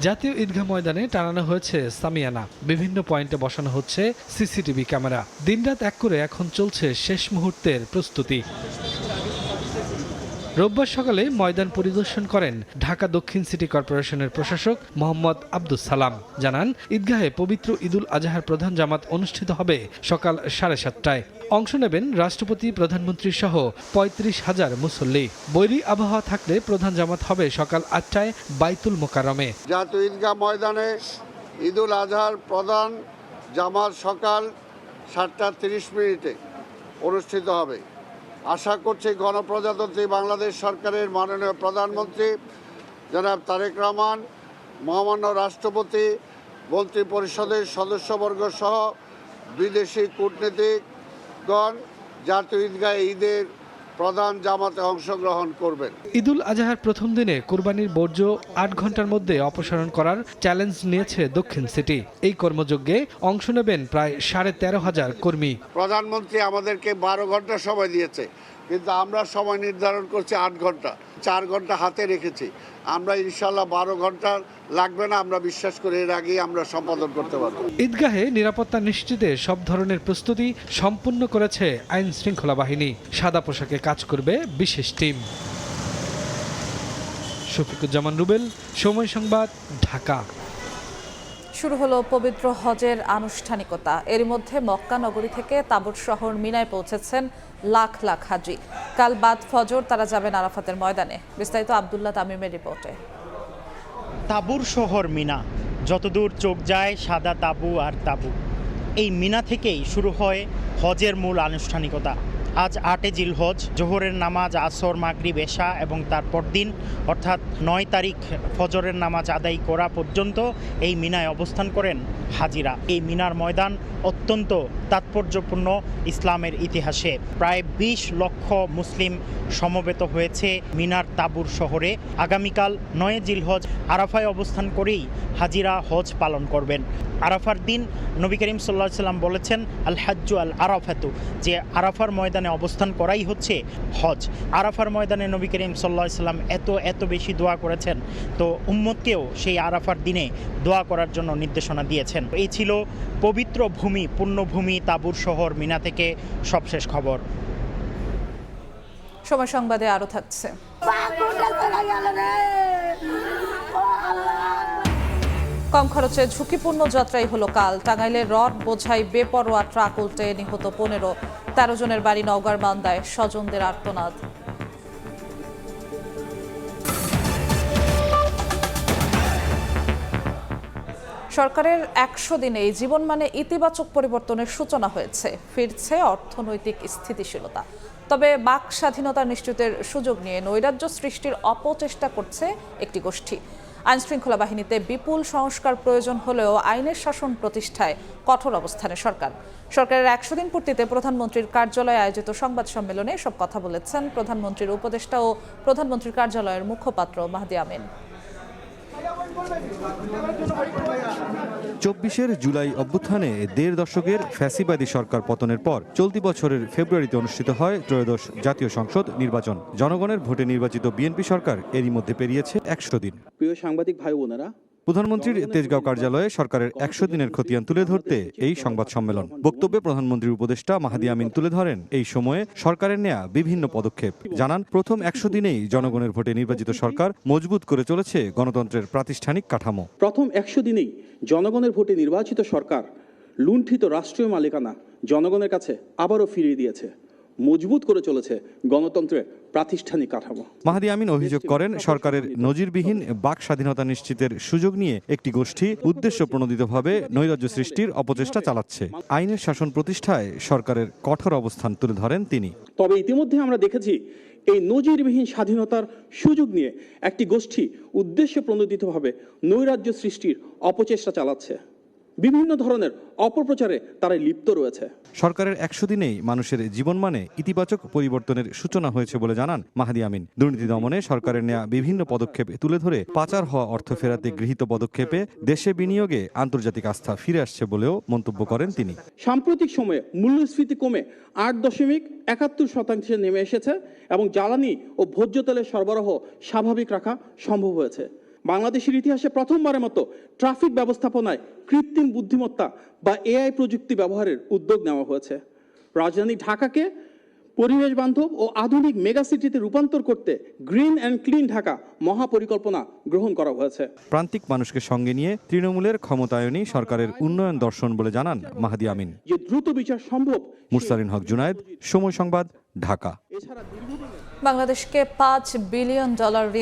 জাতীয় ঈদগাহ ময়দানে টানানো হয়েছে সামিয়ানা, বিভিন্ন পয়েন্টে বসানো হচ্ছে সিসিটিভি ক্যামেরা। দিনরাত এক করে এখন চলছে শেষ মুহূর্তের প্রস্তুতি। রোববার সকালে ময়দান পরিদর্শন করেন ঢাকা দক্ষিণ সিটি কর্পোরেশনের প্রশাসক মোহাম্মদ আব্দুস সালাম। জানান ঈদগাহে পবিত্র ঈদুল আজহার প্রধান জামাত অনুষ্ঠিত হবে সকাল 7:30টায়। অংশ নেবেন রাষ্ট্রপতি, প্রধানমন্ত্রী সহ 35,000 মুসল্লি। বৈরী আবহাওয়া থাকলে প্রধান জামাত হবে সকাল 8টায় বাইতুল মোকাররমে। জাতীয় ঈদগাহ ময়দানে ঈদুল আজহার প্রধান জামাত সকাল 7:30 অনুষ্ঠিত হবে। আশা করছি গণপ্রজাতন্ত্রী বাংলাদেশ সরকারের মাননীয় প্রধানমন্ত্রী জনাব তারেক রহমান, মহামান্য রাষ্ট্রপতি, মন্ত্রী পরিষদের সদস্যবর্গ সহ বিদেশি কূটনীতিকগণ জাতীয় ঈদগাহে ঈদের প্রধান জামাতে অংশগ্রহণ করবেন। ঈদুল আজহার প্রথম দিনে কুরবানির বর্জ্য 8 ঘন্টার মধ্যে অপসারণ করার চ্যালেঞ্জ নিয়েছে দক্ষিণ সিটি। এই কর্মযজ্ঞে অংশ নেবেন প্রায় 13,500 কর্মী। প্রধানমন্ত্রী আমাদেরকে 12 ঘন্টা সময় দিয়েছে, কিন্তু আমরা সময় নির্ধারণ করছি 8 ঘন্টা, 4 ঘন্টা হাতে রেখেছি। আমরা ইনশাল্লাহ 12 ঘন্টা লাগবে না, আমরা বিশ্বাস করি এর আগেই আমরা সম্পাদন করতে পারব। ঈদগাহে নিরাপত্তা নিশ্চিতে সব ধরনের প্রস্তুতি সম্পূর্ণ করেছে আইন শৃঙ্খলা বাহিনী। সাদা পোশাকে কাজ করবে বিশেষ টিম। শফিকুজ্জামান রুবেল, সময় সংবাদ, ঢাকা। শুরু হলো পবিত্র হজের আনুষ্ঠানিকতা। এর মধ্যে মক্কা নগরী থেকে তাবুর শহর মিনায় পৌঁছেছেন লাখ লাখ হাজি। কাল বাদ ফজর তারা যাবেন আরাফাতের ময়দানে। বিস্তারিত আব্দুল্লাহ তামিমের রিপোর্টে। তাবুর শহর মিনা, যতদূর চোখ যায় সাদা তাবু আর তাবু। এই মিনা থেকেই শুরু হয় হজের মূল আনুষ্ঠানিকতা। আজ 8 জিলহজ, জোহরের নামাজ, আসর, মাগরিব, এশা এবং তারপর দিন অর্থাৎ 9 তারিখ ফজরের নামাজ আদায় করা পর্যন্ত এই মিনায় অবস্থান করেন হাজিরা। এই মিনার ময়দান অত্যন্ত তাৎপর্যপূর্ণ ইসলামের ইতিহাসে। প্রায় 20 লক্ষ মুসলিম সমবেত হয়েছে মিনার তাবুর শহরে। আগামীকাল 9 জিলহজ আরাফায় অবস্থান করেই হাজিরা হজ পালন করবেন। আরাফার দিন নবী করিম সাল্লাল্লাহু আলাইহি সাল্লাম বলেছেন আল হাজ্জু আল আরাফাতু, যে আরাফার ময়দানে অবস্থান করাই হচ্ছে হজ। আরাফার ময়দানে নবী করিম সাল্লাল্লাহু আলাইহি সাল্লাম এত বেশি দোয়া করেছেন, তো উম্মতকেও সেই আরাফার দিনে দোয়া করার জন্য নির্দেশনা দিয়েছেন। এই ছিল পবিত্র ভূমি, পুণ্যভূমি তাবুর শহর মিনা থেকে সবশেষ খবর। সময় সংবাদে আরো থাকছে। কম খরচে ঝুঁকিপূর্ণ যাত্রাই হলো কাল। টাঙ্গাইলে রড বোঝাই বেপরোয়া ট্রাক উল্টে নিহত 15। 13 জনের বাড়ি নওগাঁর বান্দায়, স্বজনদের আর্তনাদ। সরকারের 100 দিনেই জীবনমানে ইতিবাচক পরিবর্তনের সূচনা হয়েছে, ফিরছে অর্থনৈতিক স্থিতিশীলতা। তবে বাক স্বাধীনতা নিশ্চিতের সুযোগ নিয়ে নৈরাজ্য সৃষ্টির অপচেষ্টা করছে একটি গোষ্ঠী। আইনশৃঙ্খলা বাহিনীতে বিপুল সংস্কার প্রয়োজন হলেও আইনের শাসন প্রতিষ্ঠায় কঠোর অবস্থানে সরকার। সরকারের 100 দিন পূর্তিতে প্রধানমন্ত্রীর কার্যালয়ে আয়োজিত সংবাদ সম্মেলনে এসব কথা বলেছেন প্রধানমন্ত্রীর উপদেষ্টা ও প্রধানমন্ত্রীর কার্যালয়ের মুখপাত্র মাহদি আমিন। 24 জুলাই অভ্যুত্থানে 1.5 দশকের ফ্যাসিবাদী সরকার পতনের পর চলতি বছরের ফেব্রুয়ারিতে অনুষ্ঠিত হয় ত্রয়োদশ জাতীয় সংসদ নির্বাচন। জনগণের ভোটে নির্বাচিত বিএনপি সরকার এরই মধ্যে পেরিয়েছে 100 দিন। প্রিয় সাংবাদিক ভাই বোনেরা, প্রধানমন্ত্রীর তেজগাঁও কার্যালয়ে সরকারের 100 দিনের খতিয়ান তুলে ধরতে এই সংবাদ সম্মেলন। বক্তব্যে প্রধানমন্ত্রীর উপদেষ্টা মাহদি আমিন তুলে ধরেন এই সময়ে সরকারের নেয়া বিভিন্ন পদক্ষেপ। জানান, প্রথম 100 দিনেই জনগণের ভোটে নির্বাচিত সরকার মজবুত করে চলেছে গণতন্ত্রের প্রাতিষ্ঠানিক কাঠামো। প্রথম 100 দিনেই জনগণের ভোটে নির্বাচিত সরকার লুণ্ঠিত রাষ্ট্রীয় মালিকানা জনগণের কাছে আবারও ফিরিয়ে দিয়েছে, মজবুত করে চলেছে গণতন্ত্রের প্রাতিষ্ঠানিক কাঠামো। মাহদি আমিন অভিযোগ করেন, সরকারের নজিরবিহীন বাক স্বাধীনতা নিশ্চিতের সুযোগ নিয়ে একটি গোষ্ঠী উদ্দেশ্য প্রণোদিতভাবে নৈরাজ্য সৃষ্টির অপচেষ্টা চালাচ্ছে। আইনের শাসন প্রতিষ্ঠায় সরকারের কঠোর অবস্থান তুলে ধরেন তিনি। তবে ইতিমধ্যে আমরা দেখেছি এই নজিরবিহীন স্বাধীনতার সুযোগ নিয়ে একটি গোষ্ঠী উদ্দেশ্য প্রণোদিতভাবে নৈরাজ্য সৃষ্টির অপচেষ্টা চালাচ্ছে। বিভিন্ন ধরনের অপপ্রচারে তারা লিপ্ত রয়েছে। সরকারের 100 দিনেই মানুষের জীবনমানে ইতিবাচক পরিবর্তনের সূচনা হয়েছে বলে জানান মাহদি আমিন। দুর্নীতি দমনে সরকারের নেয়া বিভিন্ন পদক্ষেপ তুলে ধরে পাচার হওয়া অর্থ ফেরাতে গৃহীত পদক্ষেপে দেশে বিনিয়োগে আন্তর্জাতিক আস্থা ফিরে আসছে বলেও মন্তব্য করেন তিনি। সাম্প্রতিক সময়ে মূল্যস্ফীতি কমে 8.71% নেমে এসেছে এবং জ্বালানি ও ভোজ্য তেলের সরবরাহ স্বাভাবিক রাখা সম্ভব হয়েছে। বাংলাদেশের ইতিহাসে প্রথমবারের মতো ট্রাফিক ব্যবস্থাপনায় কৃত্রিম বুদ্ধিমত্তা বা এআই প্রযুক্তি ব্যবহারের উদ্যোগ নেওয়া হয়েছে। রাজধানী ঢাকাকে পরিবেশ বান্ধব ও আধুনিক মেগাসিটিতে রূপান্তর করতে গ্রিন অ্যান্ড ক্লিন ঢাকা মহাপরিকল্পনা গ্রহণ করা হয়েছে। প্রান্তিক মানুষকে সঙ্গে নিয়ে তৃণমূলের ক্ষমতায়নই সরকারের উন্নয়ন দর্শন বলে জানান মাহদি আমিন। যে দ্রুত বিচার সম্ভব। মুরসালিন হক জুনায়েদ, সময় সংবাদ, ঢাকা। বাংলাদেশকে $5 বিলিয়ন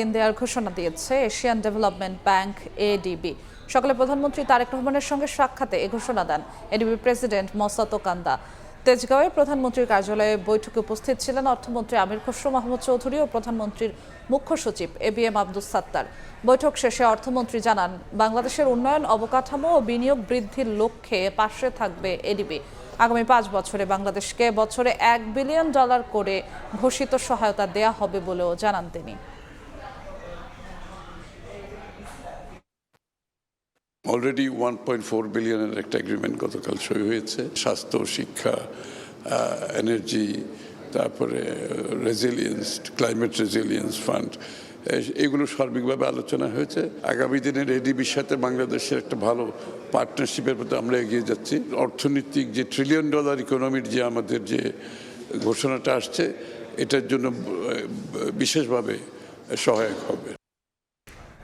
ঋণ দেওয়ার ঘোষণা দিয়েছে এশিয়ান ডেভেলপমেন্ট ব্যাংক এডিবি। সকালে প্রধানমন্ত্রী তারেক রহমানের সঙ্গে সাক্ষাতে এ ঘোষণা দেন এডিবি প্রেসিডেন্ট মসাত কান্দা। তেজগাঁওয়ে প্রধানমন্ত্রীর কার্যালয়ে বৈঠকে উপস্থিত ছিলেন অর্থমন্ত্রী আমির খসরু মাহমুদ চৌধুরী ও প্রধানমন্ত্রীর মুখ্য সচিব ABM আব্দুস সাত্তার। বৈঠক শেষে অর্থমন্ত্রী জানান, বাংলাদেশের উন্নয়ন, অবকাঠামো ও বিনিয়োগ বৃদ্ধির লক্ষ্যে পাশে থাকবে এডিবি। আগামী 5 বছরে বাংলাদেশকে বছরে $1 বিলিয়ন করে ঘোষিত সহায়তা দেয়া হবে বলেও জানান তিনি। অলরেডি 1.4 বিলিয়নের একটা এগ্রিমেন্ট গতকাল সই হয়েছে। স্বাস্থ্য, শিক্ষা, এনার্জি, তারপরে রেজিলিয়েন্স, ক্লাইমেট রেজিলিয়েন্স ফান্ড, এগুলো সার্বিকভাবে আলোচনা হয়েছে। আগামী দিনের এডিবির সাথে বাংলাদেশের একটা ভালো পার্টনারশিপের প্রতি আমরা এগিয়ে যাচ্ছি। অর্থনৈতিক যে $1 ট্রিলিয়ন ইকোনমির যে আমাদের যে ঘোষণাটা আসছে, এটার জন্য বিশেষভাবে সহায়ক হবে।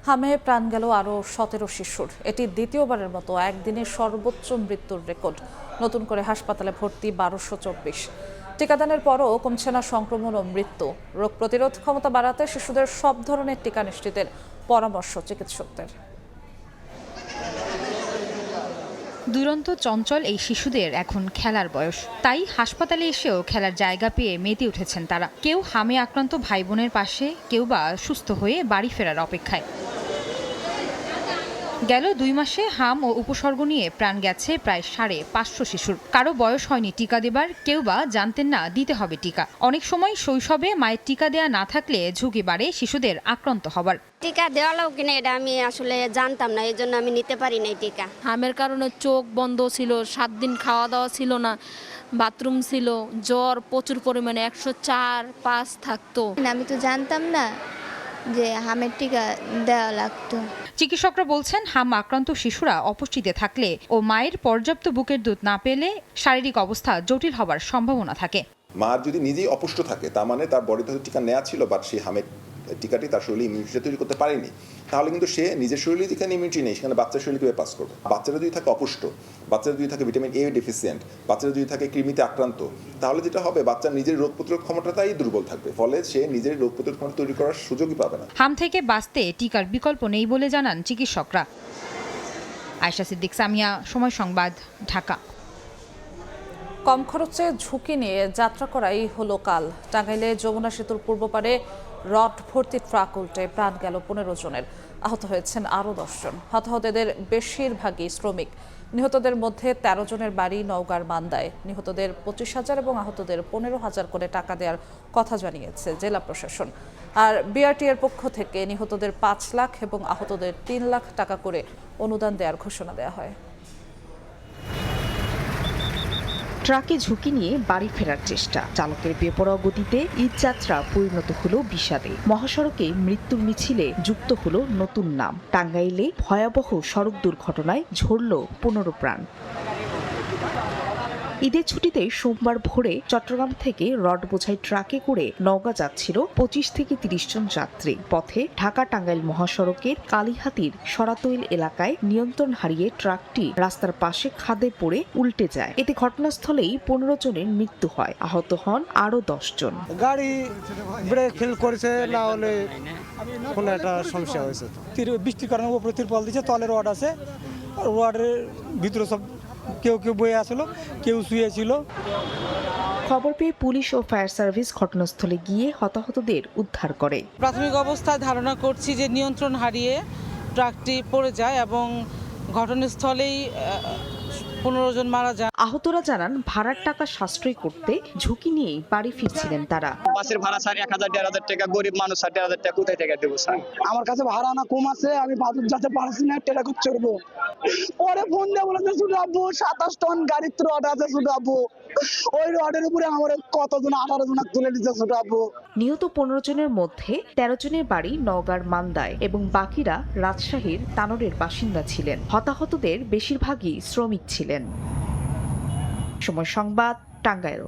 হামে প্রাণ গেল আরও 17 শিশুর। এটি দ্বিতীয়বারের মতো একদিনের সর্বোচ্চ মৃত্যুর রেকর্ড। নতুন করে হাসপাতালে ভর্তি 1224। টিকাদানের পরও কমছে না সংক্রমণ ও মৃত্যু। রোগ প্রতিরোধ ক্ষমতা বাড়াতে শিশুদের সব ধরনের টিকা নিশ্চিতের পরামর্শ চিকিৎসকদের। দুরন্ত চঞ্চল এই শিশুদের এখন খেলার বয়স, তাই হাসপাতালে এসেও খেলার জায়গা পেয়ে মেতে উঠেছেন তারা। কেউ হামে আক্রান্ত ভাই বোনের পাশে, কেউ বা সুস্থ হয়ে বাড়ি ফেরার অপেক্ষায়। গেল 2 মাসে হাম ও উপসর্গ নিয়ে প্রাণ গেছে প্রায় 550 শিশুর। কারো বয়স হয়নি টিকা দেবার, কেউ বা জানতেন না দিতে হবে টিকা। অনেক সময় শৈশবে মায়ের টিকা দেয়া না থাকলে ঝুঁকি বাড়ে শিশুদের আক্রান্ত হবার। টিকা দেওয়ালো কিনা এটা আমি আসলে জানতাম না, এই জন্য আমি নিতে পারি নাই টিকা। হামের কারণে চোখ বন্ধ ছিল, 7 দিন খাওয়া দাওয়া ছিল না, বাথরুম ছিল, জ্বর প্রচুর পরিমাণে 104-5 থাকতো। আমি তো জানতাম না যে হামের টিকা দেওয়া লাগতো। চিকিৎসকরা বলছেন, হাম আক্রান্ত শিশুরা অপুষ্টিতে থাকলে ও মায়ের পর্যাপ্ত বুকের দুধ না পেলে শারীরিক অবস্থা জটিল হবার সম্ভাবনা থাকে। মা যদি নিজেই অপুষ্ট থাকে, তার মানে তার বডিতে টিকা নেওয়া ছিল, বাট সেই হামের টিকাটি তার শরীরে ইমিউনিটি তৈরি করতে পারেনি, তাহলে কিন্তু সে নিজের শরীরে যেখানে ইমিউনিটি নেই সেখানে বাচ্চার শরীরে কীভাবে পাস করবে। বাচ্চারা যদি থাকে অপুষ্ট, বাচ্চারা যদি থাকে ভিটামিন এ ডেফিসিয়েন্ট, বাচ্চারা যদি থাকে কৃমিতে আক্রান্ত, তাহলে যেটা হবে বাচ্চার নিজের রোগ প্রতিরোধ ক্ষমতাটাই দুর্বল থাকবে, ফলে সে নিজের রোগ প্রতিরোধ ক্ষমতা তৈরি করার সুযোগই পাবে না। হাম থেকে বাঁচতে টিকার বিকল্প নেই বলে জানান চিকিৎসকরা। আয়েশা সিদ্দিক, সামিয়া, সময় সংবাদ, ঢাকা। কম খরচে ঝুঁকি নিয়ে যাত্রা করাই হলো কাল। টাঙ্গাইলে যমুনা সেতুর পূর্ব পারে রড ভর্তি ট্রাক উল্টে প্রাণ গেল 15 জনের, আহত হয়েছেন আরও 10 জন। হতাহতদের বেশিরভাগই শ্রমিক। নিহতদের মধ্যে 13 জনের বাড়ি নওগাঁর মান্দায়। নিহতদের 25,000 এবং আহতদের 15,000 করে টাকা দেওয়ার কথা জানিয়েছে জেলা প্রশাসন। আর বিআরটি এর পক্ষ থেকে নিহতদের 5 লাখ এবং আহতদের 3 লাখ টাকা করে অনুদান দেওয়ার ঘোষণা দেওয়া হয়। ট্রাকে ঝুঁকি নিয়ে বাড়ি ফেরার চেষ্টা, চালকের বেপরোয়া গতিতে ঈদযাত্রা পরিণত হলো বিষাদে। মহাসড়কে মৃত্যুর মিছিলে যুক্ত হলো নতুন নাম। টাঙ্গাইলে ভয়াবহ সড়ক দুর্ঘটনায় ঝরল 15 প্রাণ। ঈদের ছুটিতে সোমবার ভোরে চট্টগ্রাম থেকে রড বোঝাই ট্রাকে করে নওগাঁ যাচ্ছিল 25 থেকে 30 জন যাত্রী। পথে ঢাকা টাঙ্গাইল মহাসড়কের কালীহাতির সরাতৈল এলাকায় নিয়ন্ত্রণ হারিয়ে ট্রাকটি রাস্তার পাশে খাদে পড়ে উল্টে যায়। এতে ঘটনাস্থলেই 15 জনের মৃত্যু হয়, আহত হন আরও 10 জন। গাড়ি ব্রেক ফেল করেছে, না হলে কোনো একটা সমস্যা হয়েছে। বৃষ্টির কারণে উপরে তিরপল দিয়েছে, তলে রড আছে, রডের ভিতরে সব কেউ কেউ বয়ে আসলো, কেউ শুয়েছিল। খবর পেয়ে পুলিশ ও ফায়ার সার্ভিস ঘটনাস্থলে গিয়ে হতাহতদের উদ্ধার করে। প্রাথমিক অবস্থায় ধারণা করছি যে নিয়ন্ত্রণ হারিয়ে ট্রাকটি পড়ে যায় এবং ঘটনাস্থলেই 15 জন মারা যায়। আহতরা জানান ভাড়ার টাকা সাশ্রয় করতে ঝুঁকি নিয়েই বাড়ি ফিরছিলেন তারা। বাসের ভাড়া 1,000-1,500 টাকা, গরিব মানুষ 1,000 টাকা কোথায় থেকে দেবো স্যার? আমার কাছে ভাড়া না কম আছে, আমি বাজার যেতে পারছি না, টেরা করতে চড়বো। পরে ফোন দিয়ে বলেছে শুধু আব্বু 27 টন গাড়ির রড আছে, শুধু আব্বু ওই রডের উপরে আমার কতজন 18 জন তুলে দিচ্ছে শুধু আব্বু। নিহত 15 জনের মধ্যে 13 জনের বাড়ি নওগাঁর মান্দায় এবং বাকিরা রাজশাহীর তানোরের বাসিন্দা ছিলেন। হতাহতদের বেশিরভাগই শ্রমিক ছিলেন। সময় সংবাদ, টাঙ্গাইল।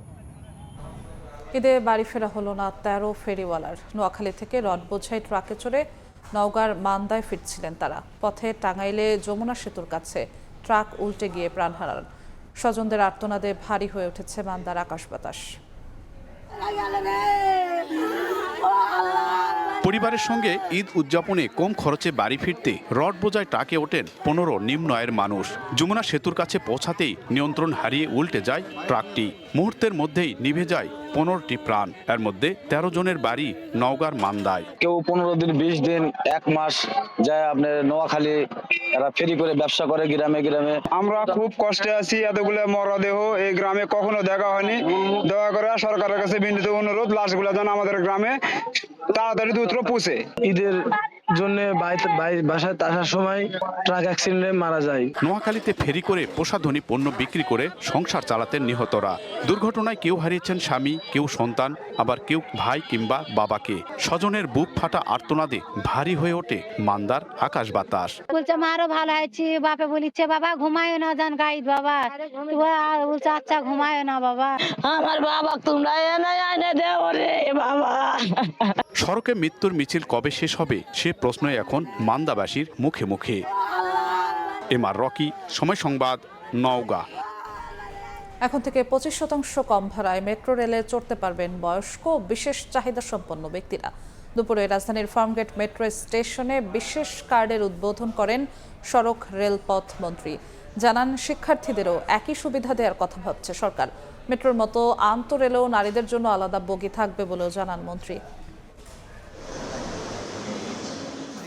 ঈদে বাড়ি ফেরা হলো না 13 ফেরিওয়ালার। নোয়াখালী থেকে রড বোঝাই ট্রাকে চড়ে নওগাঁর মান্দায় ফিরছিলেন তারা। পথে টাঙ্গাইলে যমুনা সেতুর কাছে ট্রাক উল্টে গিয়ে প্রাণ হারান। স্বজনদের আর্তনাদে ভারী হয়ে উঠেছে মান্দার আকাশ বাতাস। পরিবারের সঙ্গে ঈদ উদযাপনে কম খরচে বাড়ি ফিরতে রড বোঝাই ট্রাকে ওঠেন 15 নিম্ন আয়ের মানুষ। যমুনা সেতুর কাছে পৌঁছাতেই নিয়ন্ত্রণ হারিয়ে উল্টে যায় ট্রাকটি। মুহূর্তের মধ্যেই নিভে যায় 15টি প্রাণ। এর মধ্যে 13 জনের বাড়ি নওগাঁর মান্দায়। কেউ 15 দিন, 20 দিন, 1 মাস যায় আপনার নোয়াখালী, এরা ফেরি করে ব্যবসা করে গ্রামে গ্রামে। আমরা খুব কষ্টে আছি, এতগুলো মরদেহ এই গ্রামে কখনো দেখা হয়নি। দয়া করে সরকারের কাছে বিনীত অনুরোধ, লাশগুলো যেন আমাদের গ্রামে তাড়াতাড়ি দ্রুত পৌঁছে। ঈদের জন্য বাসায় আসার সময় ট্রাক অ্যাক্সিডেন্টে মারা যায়। নোয়াখালীতে ফেরি করে প্রসাধনী পণ্য বিক্রি করে সংসার চালাতেন নিহতরা। দুর্ঘটনায় কেউ হারিয়েছেন স্বামী, কেউ সন্তান, আবার কেউ ভাই কিংবা বাবাকে। স্বজনের বুক ফাটা আর্তনাদে ভারী হয়ে ওঠে মান্দার আকাশ বাতাস। বলছে মারও ভালো হয়েছে, বাপে বলিচ্ছে বাবা ঘুমায় না যান গাইড বাবা, বলছে আচ্ছা ঘুমায় না বাবা, আমার বাবা তোমরা এনে দেও রে বাবা। সড়কে মৃত্যুর মিছিল কবে শেষ হবে সে প্রশ্ন এখন মান্দাবাসীর মুখে মুখে। এমআর রকি, সময় সংবাদ, নওগাঁ। এখন থেকে 25% কম ভাড়ায় মেট্রো রেলে চড়তে পারবেন বয়স্ক বিশেষ চাহিদা সম্পন্ন ব্যক্তিরা। দুপুরে রাজধানীর ফার্মগেট মেট্রো স্টেশনে বিশেষ কার্ডের উদ্বোধন করেন সড়ক রেলপথ মন্ত্রী। জানান শিক্ষার্থীদেরও একই সুবিধা দেওয়ার কথা ভাবছে সরকার। মেট্রোর মতো আন্তঃরেলেও নারীদের জন্য আলাদা বগি থাকবে বলেও জানান মন্ত্রী।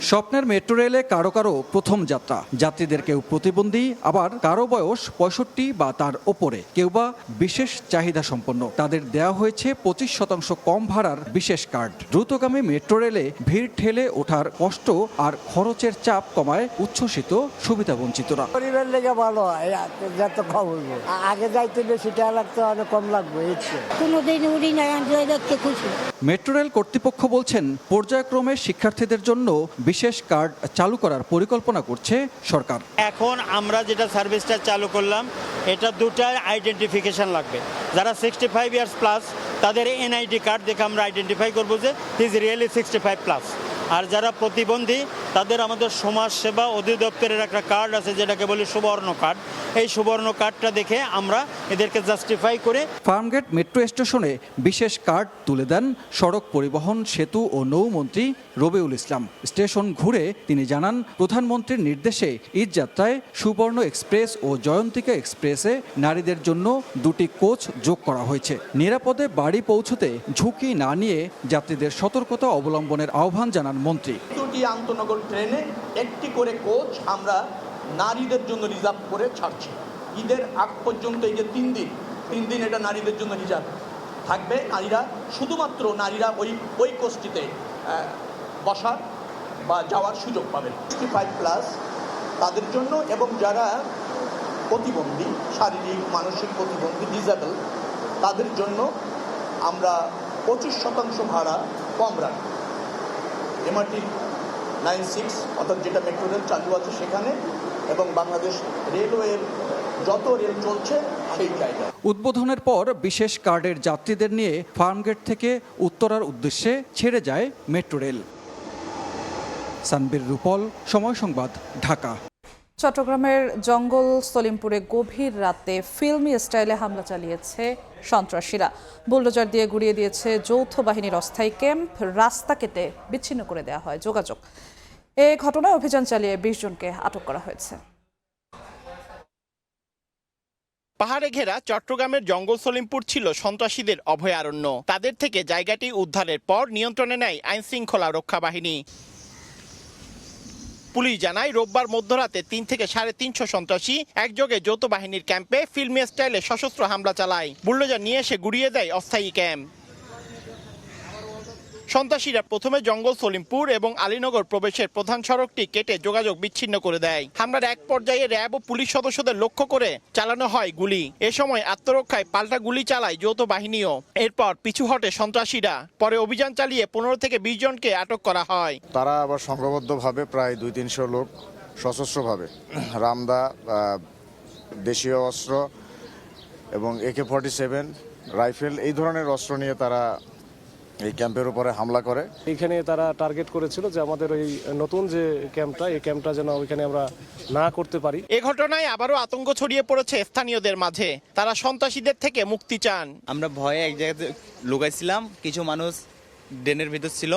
স্বপ্নের মেট্রো রেলে কারো কারো প্রথম যাত্রা। যাত্রীদের কেউ প্রতিবন্ধী, আবার কারো বয়স 65 বা তার ওপরে, কেউ বা বিশেষ চাহিদা সম্পন্ন। তাদের দেওয়া হয়েছে 25% কম ভাড়ার বিশেষ কার্ড। দ্রুতগামী মেট্রো রেলে ভিড় ঠেলে ওঠার কষ্ট আর খরচের চাপ কমায় উচ্ছ্বসিত সুবিধাবঞ্চিতরা। পরিবার লেগে ভালো হয়, যত কম হইব। আগে যাইতে বেশি টাকা লাগতো, অনেক কম লাগবে। কোনোদিন উড়ি নাই, দেখতে খুশি। মেট্রো রেল কর্তৃপক্ষ বলছেন পর্যায়ক্রমে শিক্ষার্থীদের জন্য বিশেষ কার্ড চালু করার পরিকল্পনা করছে সরকার। এখন আমরা যেটা সার্ভিসটা চালু করলাম, এটা দুটা আইডেন্টিফিকেশন লাগবে। যারা 65 ইয়ার্স প্লাস তাদের এনআইডি কার্ড দেখে আমরা আইডেন্টিফাই করবো যে হি ইজ রিয়েলি 65 প্লাস। আর যারা প্রতিবন্ধী তাদের আমাদের সমাজ সেবা অধিদপ্তরের একটা কার্ড আছে যেটাকে বলি সুবর্ণ কার্ড। এই সুবর্ণ কার্ডটা দেখে আমরা এদেরকে জাস্টিফাই করে ফার্মগেট মেট্রো স্টেশনে বিশেষ কার্ড তুলে দেন সড়ক পরিবহন, সেতু ও নৌমন্ত্রী রবিউল ইসলাম। স্টেশন ঘুরে তিনি জানান, প্রধানমন্ত্রীর নির্দেশে ঈদযাত্রায় সুবর্ণ এক্সপ্রেস ও জয়ন্তিকা এক্সপ্রেসে নারীদের জন্য 2টি কোচ যোগ করা হয়েছে। নিরাপদে বাড়ি পৌঁছতে ঝুঁকি না নিয়ে যাত্রীদের সতর্কতা অবলম্বনের আহ্বান জানান মন্ত্রী। দুটি আন্তনগর ট্রেনে একটি করে কোচ আমরা নারীদের জন্য রিজার্ভ করে ছাড়ছি। ঈদের আগ পর্যন্ত এই যে 3 দিন এটা নারীদের জন্য রিজার্ভ থাকবে। শুধুমাত্র নারীরা ওই কোচটিতে বসার বা যাওয়ার সুযোগ পাবেন। 65 প্লাস তাদের জন্য এবং যারা প্রতিবন্ধী, শারীরিক মানসিক প্রতিবন্ধী, ডিসেবল, তাদের জন্য আমরা 25% ভাড়া কম রাখব। এমআরটি 96 অর্থাৎ যেটা মেট্রো রেল চালু আছে সেখানে, এবং বাংলাদেশ রেলওয়ের যত রেল চলছে সেই জায়গায়। উদ্বোধনের পর বিশেষ কার্ডের যাত্রীদের নিয়ে ফার্মগেট থেকে উত্তরার উদ্দেশ্যে ছেড়ে যায় মেট্রো রেল। সানবীর রূপল, সময় সংবাদ, ঢাকা। চট্টগ্রামের জঙ্গল সলিমপুরে গভীর রাতে ফিল্মি স্টাইলে হামলা চালিয়েছে সন্ত্রাসীরা। বুলডোজার দিয়ে গুড়িয়ে দিয়েছে যৌথ বাহিনীর অস্থায়ী ক্যাম্প, রাস্তা কেটে বিচ্ছিন্ন করে দেওয়া হয় যোগাযোগ। এই ঘটনায় অভিযান চালিয়ে 20 জনকে আটক করা হয়েছে। পাহাড়ে ঘেরা চট্টগ্রামের জঙ্গল সলিমপুর ছিল সন্ত্রাসীদের অভয়ারণ্য। তাদের থেকে জায়গাটি উদ্ধারের পর নিয়ন্ত্রণে নেয় আইন শৃঙ্খলা রক্ষা বাহিনী। পুলিশ জানায়, রোববার মধ্যরাতে 3 থেকে 350 সন্ত্রাসী একযোগে যৌথ বাহিনীর ক্যাম্পে ফিল্মি স্টাইলে সশস্ত্র হামলা চালায়। বুলডোজার নিয়ে এসে গুড়িয়ে দেয় অস্থায়ী ক্যাম্প। সন্ত্রাসীরা প্রথমে জঙ্গল সলিমপুর এবং আলীনগর প্রবেশের প্রধান সড়কটি কেটে যোগাযোগ বিচ্ছিন্ন করে দেয়। হামলার এক পর্যায়ে র্যাব ও পুলিশ সদস্যদের লক্ষ্য করে চালানো হয় গুলি। এ সময় আত্মরক্ষায় পাল্টা গুলি চালায় যৌথ বাহিনীও। এরপর পিছু হটে সন্ত্রাসীরা। পরে অভিযান চালিয়ে 15 থেকে 20 জনকে আটক করা হয়। তারা আবার সংঘবদ্ধভাবে প্রায় 200-300 লোক সশস্ত্রভাবে রামদা, দেশীয় অস্ত্র এবং AK-47 রাইফেল এই ধরনের অস্ত্র নিয়ে তারা এই ক্যাম্পের উপরে হামলা করে। এখানে তারা টার্গেট করেছিল যে আমাদের ওই নতুন যে ক্যাম্পটা, এই ক্যাম্পটা যেন ওইখানে আমরা না করতে পারি। এই ঘটনায় আবারও আতঙ্ক ছড়িয়ে পড়েছে স্থানীয়দের মাঝে। তারা সন্ত্রাসীদের থেকে মুক্তি চান। আমরা ভয়ে এক জায়গাতে লুকাইছিলাম, কিছু মানুষ ড্রেনের ভিতর ছিল,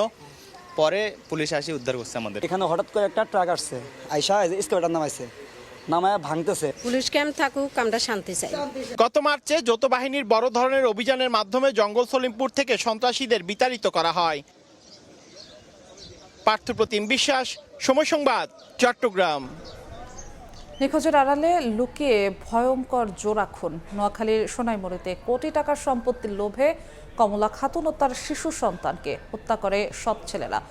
পরে পুলিশ আসি উদ্ধার করছে আমাদের। এখানে হঠাৎ করে একটা ট্রাক আসছে, আইসা স্কুটার নামাইছে, নামায় ভাঙতেছে। পুলিশ ক্যাম্প থাকুক, আমরা শান্তি চাই। গত মার্চে যৌথ বাহিনীর বড় ধরনের অভিযানের মাধ্যমে জঙ্গল সলিমপুর থেকে সন্ত্রাসীদের বিতাড়িত করা হয়। পার্থপ্রতিম বিশ্বাস, সময় সংবাদ, চট্টগ্রাম। নিখোঁজের আড়ালে লুকিয়ে ভয়ঙ্কর জোড়া খুন। নোয়াখালীর সোনাইমুড়িতে কোটি টাকার সম্পত্তির লোভে কমলা খাতুন ও তার শিশু সন্তানকে হত্যা করে সৎ ছেলেরা।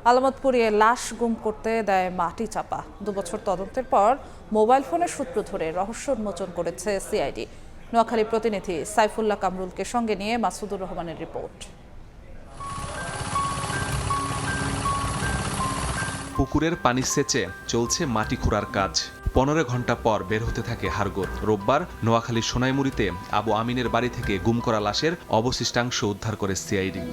আলামত পুড়িয়ে লাশ গুম করতে দেয় মাটি চাপা। 2 বছর তদন্তের পর মোবাইল ফোনের সূত্র ধরে রহস্য উন্মোচন করেছে সিআইডি। নোয়াখালী প্রতিনিধি সাইফুল্লাহ কামরুলকে সঙ্গে নিয়ে মাসুদুর রহমানের রিপোর্ট। পুকুরের পানি সেচে চলছে মাটি খোঁড়ার কাজ। 15 ঘন্টা পর বের হতে থাকে হাড়গোড়। রোববার নোয়াখালীর সোনাইমুড়িতে আবু আমিনের বাড়ি থেকে গুম করা লাশের অবশিষ্টাংশ উদ্ধার করে সিআইডি।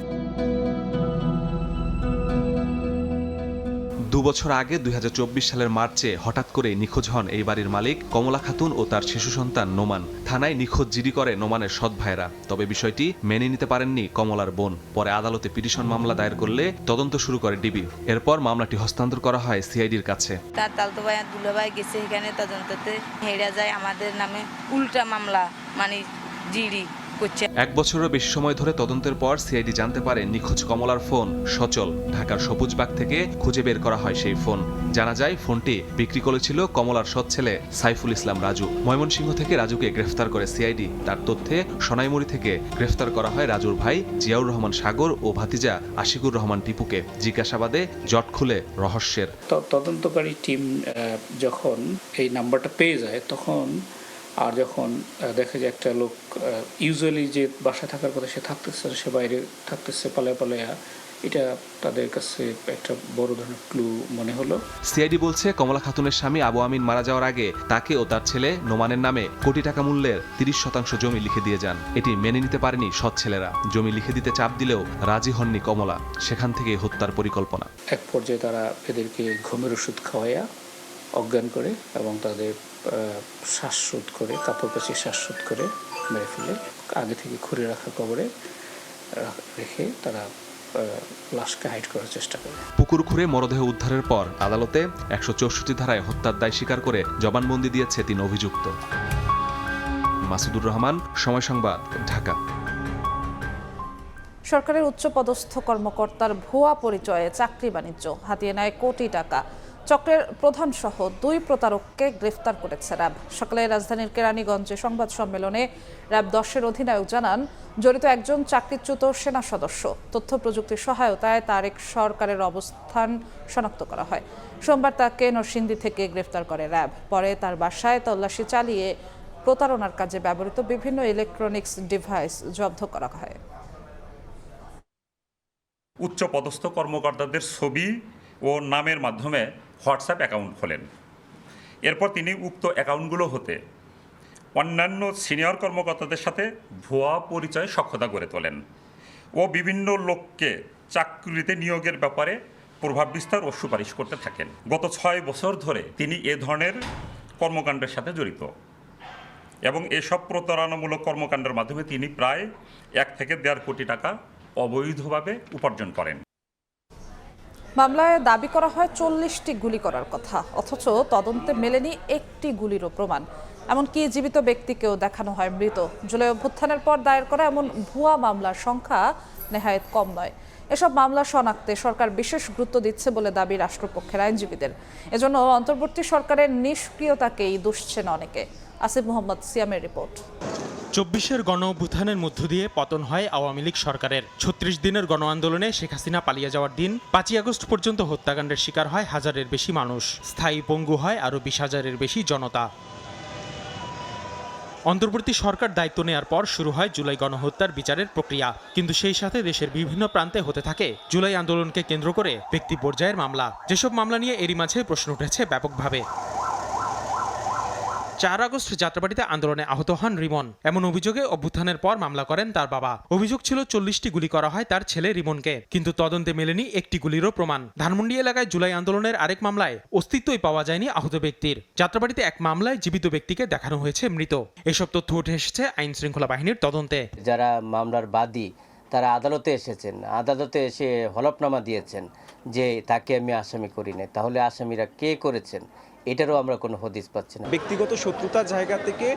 2 বছর আগে 2024 সালের মার্চে হঠাৎ করে নিখোঁজ হন এই বাড়ির মালিক কমলা খাতুন ও তার শিশু সন্তান নোমান। থানায় নিখোঁজ জিডি করে নোমানের সৎ ভাইরা। তবে বিষয়টি মেনে নিতে পারেননি কমলার বোন। পরে আদালতে পিটিশন মামলা দায়ের করলে তদন্ত শুরু করে ডিবি। এরপর মামলাটি হস্তান্তর করা হয় সিআইডির কাছে। তার তালতো ভাই দুলাভাই গেছে এখানে তদন্ততে, হেরে যায় আমাদের নামে উল্টা মামলা, মানে জিডি। 1 বছরেরও বেশি সময় ধরে তদন্তের পর সিআইডি জানতে পারে নিখোঁজ কমলার ফোন সচল। ঢাকার সবুজবাগ থেকে খুঁজে বের করা হয় সেই ফোন। জানা যায় ফোনটি বিক্রি করেছিল কমলার সৎ ছেলে সাইফুল ইসলাম রাজু। ময়মনসিংহ থেকে রাজুকে গ্রেফতার করে সিআইডি। তার তথ্যে সোনাইমুড়ি থেকে গ্রেফতার করা হয় রাজুর ভাই জিয়াউর রহমান সাগর ও ভাতিজা আশিকুর রহমান টিপুকে। জিজ্ঞাসাবাদে জট খুলে রহস্যের। তদন্তকারী টিম যখন এই নাম্বারটা পেয়ে যায়, তখন আর যখন দেখা যায় একটা লোক ইউজুয়ালি যে বাসায় থাকার কথা সে থাকতেছে, সে বাইরে থাকতেছে পালায়া পালায়া, এটা তাদের কাছে একটা বড় ধরনের ক্লু মনে হলো। সিআইডি বলছে কমলা খাতুনের স্বামী আবু আমিন মারা যাওয়ার আগে তাকে ও তার ছেলে নোমানের নামে কোটি টাকা মূল্যের 30% জমি লিখে দিয়ে যান। এটি মেনে নিতে পারেনি সৎ ছেলেরা। জমি লিখে দিতে চাপ দিলেও রাজি হননি কমলা। সেখান থেকে হত্যার পরিকল্পনা। এক পর্যায়ে তারা এদেরকে ঘুমের ওষুধ খাওয়াইয়া অজ্ঞান করে এবং তাদের শ্বাসরোধ করে, কাপড় কাচি শ্বাসরোধ করে মেরে ফেলে আগে থেকে খুঁড়ে রাখা কবরে রেখে তারা লাশকে হাইড করার চেষ্টা করে। পুকুর খুঁড়ে মরদেহ উদ্ধারের পর আদালতে 164 ধারায় হত্যার দায় স্বীকার করে জবানবন্দি দিয়েছে 3 অভিযুক্ত। মাসুদুর রহমান, সময় সংবাদ, ঢাকা। সরকারের উচ্চপদস্থ কর্মকর্তার ভুয়া পরিচয়ে চাকরি বাণিজ্য, হাতিয়ে নেয় কোটি টাকা। চক্রের প্রধান সহ 2 প্রতারককে গ্রেফতার করেছে র্যাব। সকালে রাজধানীর কেরানীগঞ্জে সংবাদ সম্মেলনে র্যাব 10-এর অধিনায়ক জানান, জড়িত একজন চাকরিচ্যুত সেনা সদস্য। তথ্য প্রযুক্তির সহায়তায় তারেক সরকারের অবস্থান শনাক্ত করা হয়। সোমবার তাকে নরসিংদী থেকে গ্রেফতার করে র্যাব। পরে তার বাসায় তল্লাশি চালিয়ে প্রতারণার কাজে ব্যবহৃত বিভিন্ন ইলেকট্রনিক্স ডিভাইস জব্দ করা হয়। উচ্চপদস্থ কর্মকর্তাদের ছবি ও নামের মাধ্যমে হোয়াটসঅ্যাপ অ্যাকাউন্ট খোলেন। এরপর তিনি উক্ত অ্যাকাউন্টগুলো হতে অন্যান্য সিনিয়র কর্মকর্তাদের সাথে ভুয়া পরিচয় সখ্যতা গড়ে তোলেন ও বিভিন্ন লোককে চাকরিতে নিয়োগের ব্যাপারে প্রভাব বিস্তার ও সুপারিশ করতে থাকেন। গত 6 বছর ধরে তিনি এ ধরনের কর্মকাণ্ডের সাথে জড়িত এবং এসব প্রতারণামূলক কর্মকাণ্ডের মাধ্যমে তিনি প্রায় 1 থেকে 1.5 কোটি টাকা অবৈধভাবে উপার্জন করেন। মামলায় দাবি করা হয় 40টি গুলি করার কথা, অথচ তদন্তে মেলেনি একটি গুলিরও প্রমাণ। এমনকি জীবিত ব্যক্তিকেও দেখানো হয় মৃত। জুলাই অভ্যুত্থানের পর দায়ের করা এমন ভুয়া মামলার সংখ্যা নেহায়েত কম নয়। এসব মামলা শনাক্তে সরকার বিশেষ গুরুত্ব দিচ্ছে বলে দাবি রাষ্ট্রপক্ষের আইনজীবীদের। এজন্য অন্তর্বর্তী সরকারের নিষ্ক্রিয়তাকেই দুষছেন অনেকে। আসিফ মোহাম্মদ সিয়ামের রিপোর্ট। 24-এর গণ অভ্যুত্থানের মধ্য দিয়ে পতন হয় আওয়ামী লীগ সরকারের। 36 দিনের গণ আন্দোলনে শেখ হাসিনা পালিয়ে যাওয়ার দিন 5ই আগস্ট পর্যন্ত হত্যাকাণ্ডের শিকার হয় হাজারের বেশি মানুষ। স্থায়ী পঙ্গু হয় আরও 20,000-এর বেশি জনতা। অন্তর্বর্তী সরকার দায়িত্ব নেয়ার পর শুরু হয় জুলাই গণহত্যার বিচারের প্রক্রিয়া। কিন্তু সেই সাথে দেশের বিভিন্ন প্রান্তে হতে থাকে জুলাই আন্দোলনকে কেন্দ্র করে ব্যক্তি পর্যায়ের মামলা। যেসব মামলা নিয়ে এরই মাঝে প্রশ্ন উঠেছে ব্যাপকভাবে। 4 আগস্ট যাত্রাবাড়িতে আন্দোলনে আহত হন রিমন। এমন অভিযোগে অভ্যুত্থানের পর মামলা করেন তার বাবা। অভিযোগ ছিল 40টি গুলি করা হয় তার ছেলে রিমনকে, কিন্তু তদন্তে মেলেনি একটি গুলিরও প্রমাণ। ধানমন্ডি এলাকায় জুলাই আন্দোলনের আরেক মামলায় অস্তিত্বই পাওয়া যায়নি আহত ব্যক্তির। যাত্রাবাড়িতে এক মামলায় জীবিত ব্যক্তিকে দেখানো হয়েছে মৃত। এসব তথ্য উঠে এসেছে আইন শৃঙ্খলা বাহিনীর তদন্তে। যারা মামলার বাদী তারা আদালতে এসেছেন, আদালতে এসে হলফনামা দিয়েছেন যে তাকে আমি আসামি করি নাই। তাহলে আসামিরা কে করেছেন এটারও আমরা কোনো হদিস পাচ্ছি না। ব্যক্তিগত শত্রুতার জায়গা থেকে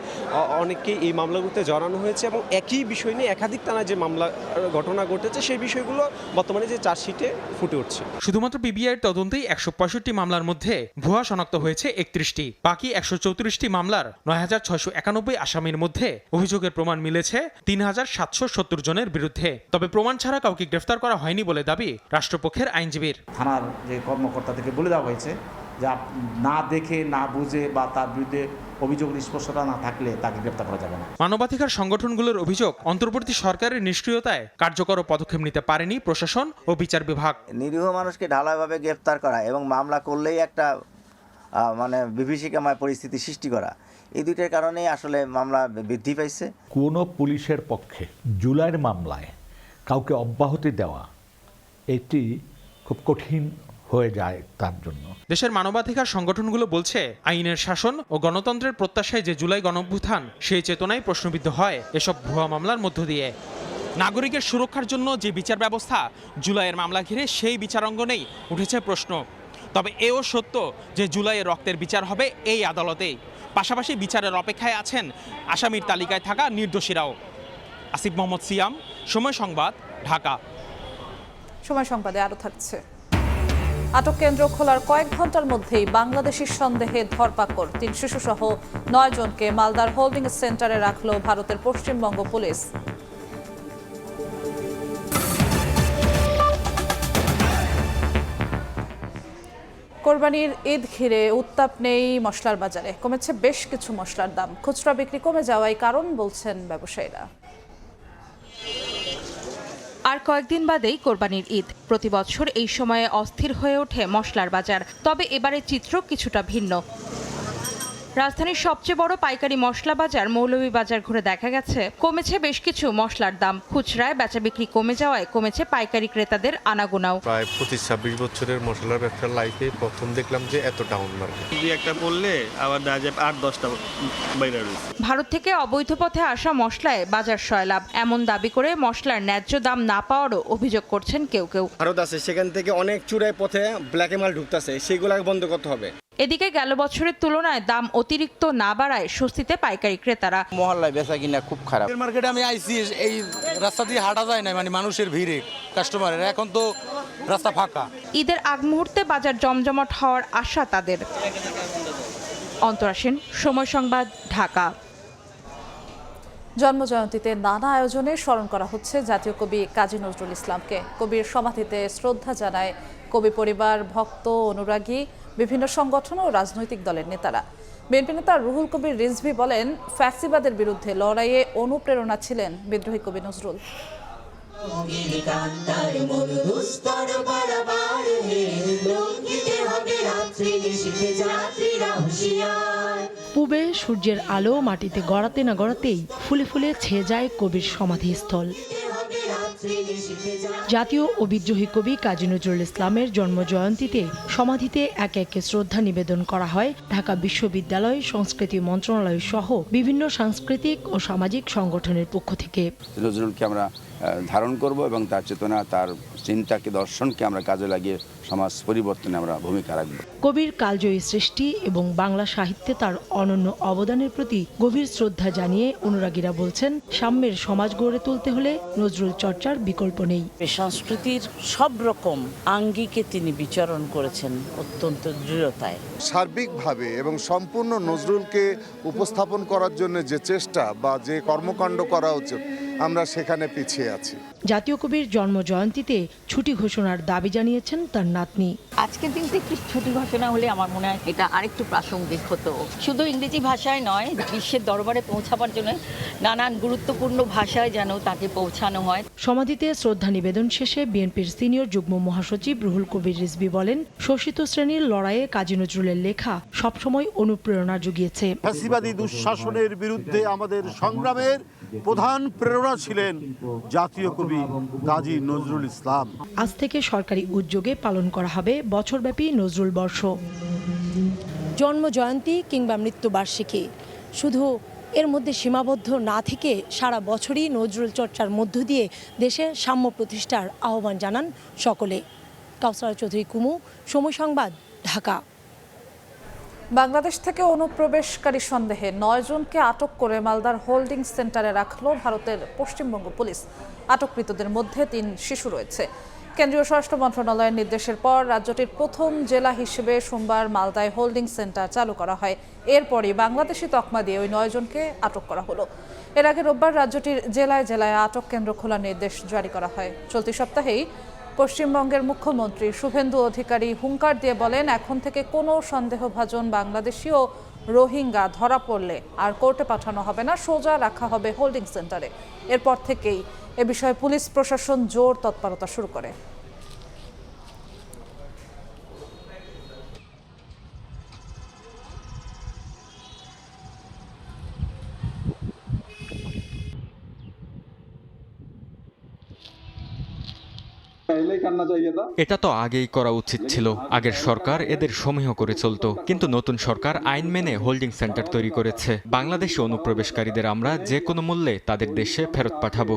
অনেককে এই মামলাগুলোতে জড়ানো হয়েছে এবং একই বিষয় নিয়ে একাধিক টানা যে মামলা ঘটনা ঘটেছে সেই বিষয়গুলো বর্তমানে যে চার্জশিটে ফুটে উঠছে। শুধুমাত্র পিবিআইয়ের তদন্তেই 165টি মামলার মধ্যে ভুয়া শনাক্ত হয়েছে 31টি। বাকি 134টি মামলার 9,691 আসামির মধ্যে অভিযোগের প্রমাণ মিলেছে 3,770 জনের বিরুদ্ধে। তবে প্রমাণ ছাড়া কাউকে গ্রেফতার করা হয়নি বলে দাবি রাষ্ট্রপক্ষের আইনজীবীর। থানার যে কর্মকর্তা থেকে বলে দেওয়া হয়েছে যা না দেখে না বুঝে বা তার বিরুদ্ধে অভিযোগ নিষ্পষ্টতা না থাকলে তাকে গ্রেফতার করা যাবে না। মানবাধিকার সংগঠনগুলোর অভিযোগ, অন্তর্বর্তী সরকারের নিষ্ক্রিয়তায় কার্যকর পদক্ষেপ নিতে পারেনি প্রশাসন ও বিচার বিভাগ। নিরীহ মানুষকে ঢালাইভাবে গ্রেফতার করা এবং মামলা করলেই একটা বিভীষিকাময় পরিস্থিতি সৃষ্টি করা, এই দুইটার কারণেই আসলে মামলা বৃদ্ধি পাইছে। কোনো পুলিশের পক্ষে জুলাইয়ের মামলায় কাউকে অব্যাহতি দেওয়া এটি খুব কঠিন হয়ে যায় তার জন্য। দেশের মানবাধিকার সংগঠনগুলো বলছে, আইনের শাসন ও গণতন্ত্রের প্রত্যাশায় যে জুলাই গণঅভ্যুত্থান সেই চেতনায় প্রশ্নবিদ্ধ হয় এসব ভুয়া মামলার মধ্য দিয়ে। নাগরিকের সুরক্ষার জন্য যে বিচার ব্যবস্থা, জুলাইয়ের মামলা ঘিরে সেই বিচারাঙ্গনেই উঠেছে প্রশ্ন। তবে এও সত্য যে জুলাইয়ের রক্তের বিচার হবে এই আদালতেই। পাশাপাশি বিচারের অপেক্ষায় আছেন আসামির তালিকায় থাকা নির্দোষীরাও। আসিফ মোহাম্মদ সিয়াম, সময় সংবাদ, ঢাকা। সময় সংবাদে আরও থাকছে। আটক কেন্দ্র খোলার কয়েক ঘন্টার মধ্যেই বাংলাদেশি সন্দেহে ধরপাকড়। 3 শিশুসহ 9 জনকে মালদার হোল্ডিং সেন্টারে রাখল ভারতের পশ্চিমবঙ্গ পুলিশ। কোরবানির ঈদ ঘিরে উত্তাপ নেই মশলার বাজারে। কমেছে বেশ কিছু মশলার দাম। খুচরা বিক্রি কমে যাওয়ায় কারণ বলছেন ব্যবসায়ীরা। আর কয়েকদিন বাদেই কোরবানির ঈদ। প্রতি বছর এই সময়ে অস্থির হয়ে ওঠে মশলার বাজার, তবে এবারের চিত্র কিছুটা ভিন্ন। রাজধানীর সবচেয়ে বড় পাইকারি মশলা বাজার মৌলভীবাজার ঘুরে দেখা গেছে কমেছে বেশ কিছু মশলার দাম। খুচরায় বেচা বিক্রি কমে যাওয়ায় কমেছে পাইকারি ক্রেতাদের আনাগোনাও। প্রায় 25-26 বছরের মশলার ব্যবসার লাইফে প্রথম দেখলাম যে এত ডাউন মার্কেট। একটা বললে আবার দেখা যায় 8-10টা বাইরে রয়েছে। ভারত থেকে অবৈধ পথে আসা মশলায় বাজার সয়লাভ, এমন দাবি করে মশলার ন্যায্য দাম না পাওয়ারও অভিযোগ করছেন কেউ কেউ। ভারত আছে, সেখান থেকে অনেক চুরাই পথে ব্ল্যাকে মাল ঢুকতেছে, সেগুলো বন্ধ করতে হবে। এদিকে গেল বছরের তুলনায় দাম অতিরিক্ত না বাড়ায় স্বস্তিতে পাইকারি ক্রেতারা। মহল্লায় বেচা কিনা খুব খারাপ। মার্কেটে আমি আইছি, এই রাস্তা দিয়ে হাঁটা যায় না, মানে মানুষের ভিড়ে কাস্টমারের, এখন তো রাস্তা ফাঁকা। ঈদের আগ মুহূর্তে বাজার জমজমাট হওয়ার আশা তাদের। অন্তরা সেন, সময় সংবাদ, ঢাকা। জন্মজয়ন্তীতে নানা আয়োজনে স্মরণ করা হচ্ছে জাতীয় কবি কাজী নজরুল ইসলামকে। কবির সমাধিতে শ্রদ্ধা জানায় কবি পরিবার, ভক্ত, অনুরাগী, বিভিন্ন সংগঠন ও রাজনৈতিক দলের নেতারা। বিএনপি নেতা রুহুল কবির রিজভী বলেন, ফ্যাসিবাদের বিরুদ্ধে লড়াইয়ে অনুপ্রেরণা ছিলেন বিদ্রোহী কবি নজরুল। পূবে সূর্যের আলো মাটিতে গড়াতে না গড়াতেই ফুলে ফুলে ছেয়ে যায় কবির সমাধিস্থল। জাতীয় ও বিদ্রোহী কবি কাজী নজরুল ইসলামের জন্মজয়ন্তীতে সমাধিতে একে একে শ্রদ্ধা নিবেদন করা হয় ঢাকা বিশ্ববিদ্যালয়, সংস্কৃতি মন্ত্রণালয় সহ বিভিন্ন সাংস্কৃতিক ও সামাজিক সংগঠনের পক্ষ থেকে। নজরুলকে আমরা ধারণ করব এবং তার চেতনা, তার চিন্তাকে, দর্শনকে আমরা কাজে লাগিয়ে সমাজ পরিবর্তনে আমরা ভূমিকা রাখব। কবির কালজয়ী সৃষ্টি এবং বাংলা সাহিত্যে তার অনন্য অবদানের প্রতি গভীর শ্রদ্ধা জানিয়ে অনুরাগীরা বলছেন, সাম্যের সমাজ গড়ে তুলতে হলে নজরুল চর্চার বিকল্প নেই। সংস্কৃতির সব রকম আঙ্গিকে তিনি বিচরণ করেছেন অত্যন্ত দৃঢ়তায়। সার্বিকভাবে এবং সম্পূর্ণ নজরুলকে উপস্থাপন করার জন্য যে চেষ্টা বা যে কর্মকাণ্ড করা উচিত, আমরা সেখানে পিছিয়ে আছি। জাতীয় কবির জন্মজয়ন্তীতে ছুটি ঘোষণার দাবি জানিয়েছেন তার নাতনি। আজকের দিনটা একটু ছুটি ঘোষণা হলে আমার মনে হয় এটা আরেকটু প্রাসঙ্গিক হতো। শুধু ইংরেজি ভাষায় নয়, বিশ্বের দরবারে পৌঁছাবার জন্য নানান গুরুত্বপূর্ণ ভাষায় যেন তাকে পৌঁছানো হয়। সমাধিতে শ্রদ্ধা নিবেদন শেষে বিএনপির সিনিয়র যুগ্ম মহাসচিব রুহুল কবির রিজভী বলেন, শোষিত শ্রেণীর লড়াইয়ে কাজী নজরুলের লেখা সবসময় অনুপ্রেরণা জুগিয়েছে। ফ্যাসিবাদী দুঃশাসনের বিরুদ্ধে আমাদের সংগ্রামের প্রধান প্রেরণা ছিলেন জাতীয় কবি কাজী নজরুল ইসলাম। আজ থেকে সরকারি উদ্যোগে পালন করা হবে বছরব্যাপী নজরুল বর্ষ। জন্ম জয়ন্তী কিংবা মৃত্যুবার্ষিকী শুধু এর মধ্যে সীমাবদ্ধ না থেকে সারা বছরই নজরুল চর্চার মধ্য দিয়ে দেশে সাম্য প্রতিষ্ঠার আহ্বান জানান সকলে। কাউসারা চৌধুরী কুমু, সময় সংবাদ, ঢাকা। বাংলাদেশ থেকে অনুপ্রবেশকারী সন্দেহে 9 জনকে আটক করে মালদার হোল্ডিং সেন্টারে রাখল ভারতের পশ্চিমবঙ্গ পুলিশ। আটককৃতদের মধ্যে 3 শিশু রয়েছে। কেন্দ্রীয় স্বরাষ্ট্র মন্ত্রণালয়ের নির্দেশের পর রাজ্যটির প্রথম জেলা হিসেবে সোমবার মালদায় হোল্ডিং সেন্টার চালু করা হয়। এরপরই বাংলাদেশি তকমা দিয়ে ওই 9 জনকে আটক করা হলো। এর আগে রোববার রাজ্যটির জেলায় জেলায় আটক কেন্দ্র খোলার নির্দেশ জারি করা হয়। চলতি সপ্তাহেই পশ্চিমবঙ্গের মুখ্যমন্ত্রী শুভেন্দু অধিকারী হুঙ্কার দিয়ে বলেন, এখন থেকে কোনো সন্দেহভাজন বাংলাদেশি ও রোহিঙ্গা ধরা পড়লে আর কোর্টে পাঠানো হবে না, সোজা রাখা হবে হোল্ডিং সেন্টারে। এরপর থেকেই এ বিষয়ে পুলিশ প্রশাসন জোর তৎপরতা শুরু করে। এটা তো আগেই করা উচিত ছিল। আগের সরকার এদের সমীহ করে চলতো, কিন্তু নতুন সরকার আইন মেনে হোল্ডিং সেন্টার তৈরি করেছে। বাংলাদেশি অনুপ্রবেশকারীদের আমরা যে কোনো মূল্যে তাদের দেশে ফেরত পাঠাবো।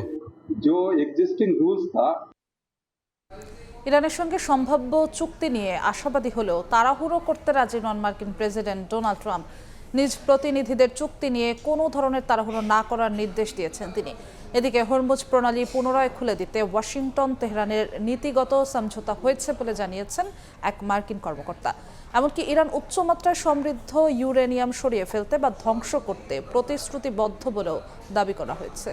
ইরানের সঙ্গে সম্ভাব্য চুক্তি নিয়ে আশাবাদী হলেও তাড়াহুড়ো করতে রাজি নন মার্কিন প্রেসিডেন্ট ডোনাল্ড ট্রাম্প। নিজ প্রতিনিধিদের চুক্তি নিয়ে কোনো ধরনের তাড়াহুড়ো না করার নির্দেশ দিয়েছেন তিনি। এদিকে হরমুজ প্রণালী পুনরায় খুলে দিতে ওয়াশিংটন তেহরানের নীতিগত সমঝোতা হয়েছে বলে জানিয়েছেন এক মার্কিন কর্মকর্তা। এমনকি ইরান উচ্চমাত্রায় সমৃদ্ধ ইউরেনিয়াম সরিয়ে ফেলতে বা ধ্বংস করতে প্রতিশ্রুতিবদ্ধ বলেও দাবি করা হয়েছে।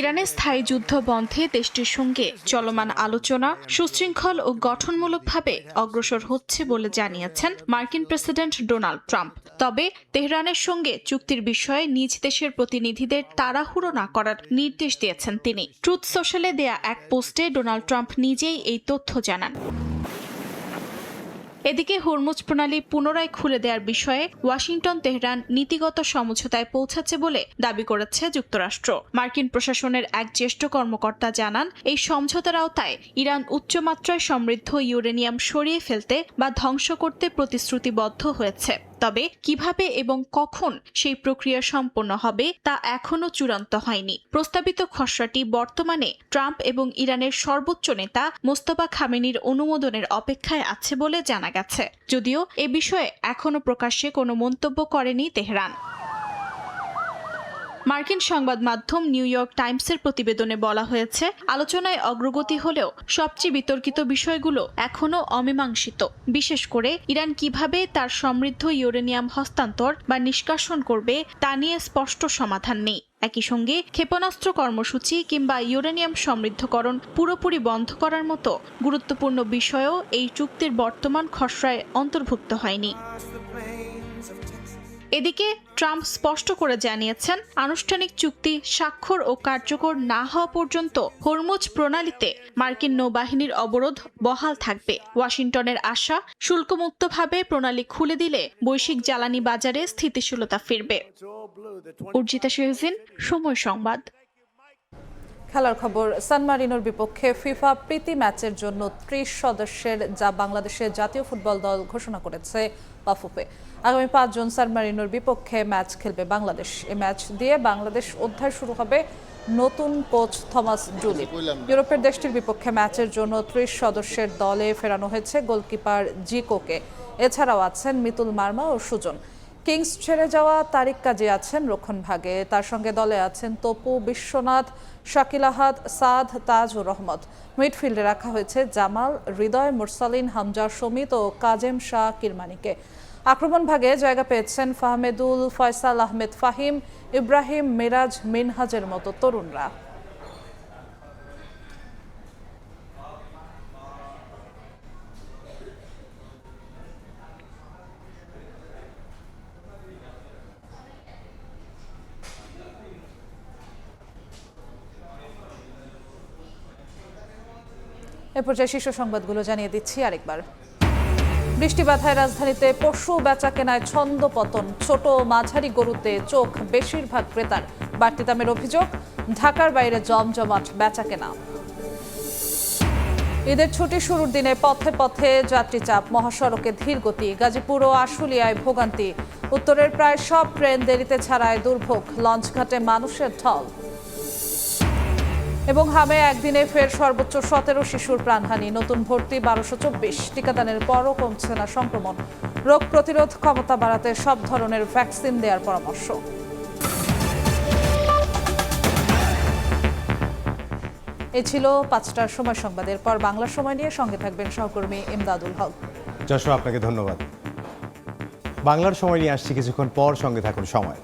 ইরানের স্থায়ী যুদ্ধ বন্ধে দেশটির সঙ্গে চলমান আলোচনা সুশৃঙ্খল ও গঠনমূলকভাবে অগ্রসর হচ্ছে বলে জানিয়েছেন মার্কিন প্রেসিডেন্ট ডোনাল্ড ট্রাম্প। তবে তেহরানের সঙ্গে চুক্তির বিষয়ে নিজ দেশের প্রতিনিধিদের তাড়াহুড়ো না করার নির্দেশ দিয়েছেন তিনি। ট্রুথ সোশ্যালে দেয়া এক পোস্টে ডোনাল্ড ট্রাম্প নিজেই এই তথ্য জানান। এদিকে হরমুজ প্রণালী পুনরায় খুলে দেওয়ার বিষয়ে ওয়াশিংটন তেহরান নীতিগত সমঝোতায় পৌঁছাচ্ছে বলে দাবি করেছে যুক্তরাষ্ট্র। মার্কিন প্রশাসনের এক জ্যেষ্ঠ কর্মকর্তা জানান, এই সমঝোতার আওতায় ইরান উচ্চমাত্রায় সমৃদ্ধ ইউরেনিয়াম সরিয়ে ফেলতে বা ধ্বংস করতে প্রতিশ্রুতিবদ্ধ হয়েছে। তবে কিভাবে এবং কখন সেই প্রক্রিয়া সম্পন্ন হবে তা এখনো চূড়ান্ত হয়নি। প্রস্তাবিত খসড়াটি বর্তমানে ট্রাম্প এবং ইরানের সর্বোচ্চ নেতা মোস্তফা খামেনির অনুমোদনের অপেক্ষায় আছে বলে জানা গেছে, যদিও এ বিষয়ে এখনো প্রকাশ্যে কোনো মন্তব্য করেনি তেহরান। মার্কিন সংবাদ মাধ্যম নিউ ইয়র্ক টাইমসের প্রতিবেদনে বলা হয়েছে, আলোচনায় অগ্রগতি হলেও সবচেয়ে বিতর্কিত বিষয়গুলো এখনও অমীমাংসিত। বিশেষ করে ইরান কিভাবে তার সমৃদ্ধ ইউরেনিয়াম হস্তান্তর বা নিষ্কাশন করবে তা নিয়ে স্পষ্ট সমাধান নেই। একই সঙ্গে ক্ষেপণাস্ত্র কর্মসূচি কিংবা ইউরেনিয়াম সমৃদ্ধকরণ পুরোপুরি বন্ধ করার মতো গুরুত্বপূর্ণ বিষয়ও এই চুক্তির বর্তমান খসড়ায় অন্তর্ভুক্ত হয়নি। এদিকে ট্রাম্প স্পষ্ট করে জানিয়েছেন, আনুষ্ঠানিক চুক্তি স্বাক্ষর ও কার্যকর না হওয়া পর্যন্ত হরমুজ প্রণালীতে মার্কিন নৌবাহিনীর অবরোধ বহাল থাকবে। ওয়াশিংটনের আশা, শুল্কমুক্তভাবে প্রণালী খুলে দিলে বৈশ্বিক জ্বালানি বাজারে স্থিতিশীলতা ফিরবে। উর্জিতা শেহজিন, সময় সংবাদ। খেলার খবর, সান মারিনোর বিপক্ষে ফিফা প্রীতি ম্যাচের জন্য 30 সদস্যের যা বাংলাদেশের জাতীয় ফুটবল দল ঘোষণা করেছে বাফুফে। আগামী 5 জুন সান মারিনোর বিপক্ষে ম্যাচ খেলবে বাংলাদেশ। এই ম্যাচ দিয়ে বাংলাদেশ অধ্যায় শুরু হবে নতুন কোচ থমাস ডুলি। ইউরোপের দেশটির বিপক্ষে ম্যাচের জন্য 30 সদস্যের দলে ফেরানো হয়েছে গোলকিপার জিকোকে। এছাড়াও আছেন মিতুল মার্মা ও সুজন। কিংস ছেড়ে যাওয়া তারিক কাজী আছেন রক্ষণভাগে, তার সঙ্গে দলে আছেন তপু, বিশ্বনাথ, শাকিল আহাদ, সাদ, তাজ ও রহমত। মিডফিল্ডে রাখা হয়েছে জামাল, হৃদয়, মুরসালিন, হামজা, সমিত ও কাজেম শাহ কিরমানিকে। আক্রমণ ভাগে জায়গা পেয়েছেন ফাহমেদুল, ফয়সাল আহমেদ ফাহিম, ইব্রাহিম, মিরাজ, মিনহাজের মতো তরুণরা। এ পর্যায়ে শীর্ষ সংবাদগুলো জানিয়ে দিচ্ছি আরেকবার। বৃষ্টি বাধায় রাজধানীতে পশু বেচা কেনায় ছন্দ পতন। ছোট মাঝারি গরুতে চোখ বেশিরভাগ ক্রেতার। বাড়তি দামের অভিযোগ, ঢাকার বাইরে জমজমাট বেচা কেনা। ঈদের ছুটি শুরুর দিনে পথে পথে যাত্রী চাপ, মহাসড়কে ধীর গতি। গাজীপুর ও আশুলিয়ায় ভোগান্তি। উত্তরের প্রায় সব ট্রেন দেরিতে ছাড়ায় দুর্ভোগ। লঞ্চঘাটে মানুষের ঢল। এবং হামে একদিনে ফের সর্বোচ্চ 17 শিশুর প্রাণহানি। নতুন ভর্তি 1224। টিকাদানের পরও কমছে না সংক্রমণ। রোগ প্রতিরোধ ক্ষমতা বাড়াতে সব ধরনের ভ্যাকসিন দেওয়ার পরামর্শ। এই ছিল 5টার সময় সংবাদের পর বাংলা সময় নিয়ে সঙ্গে থাকবেন সহকর্মী ইমদাদুল হক। যশোর, আপনাকে ধন্যবাদ। বাংলার সময় নিয়ে আসছি কিছুক্ষণ পর, সঙ্গে থাকুন সময়।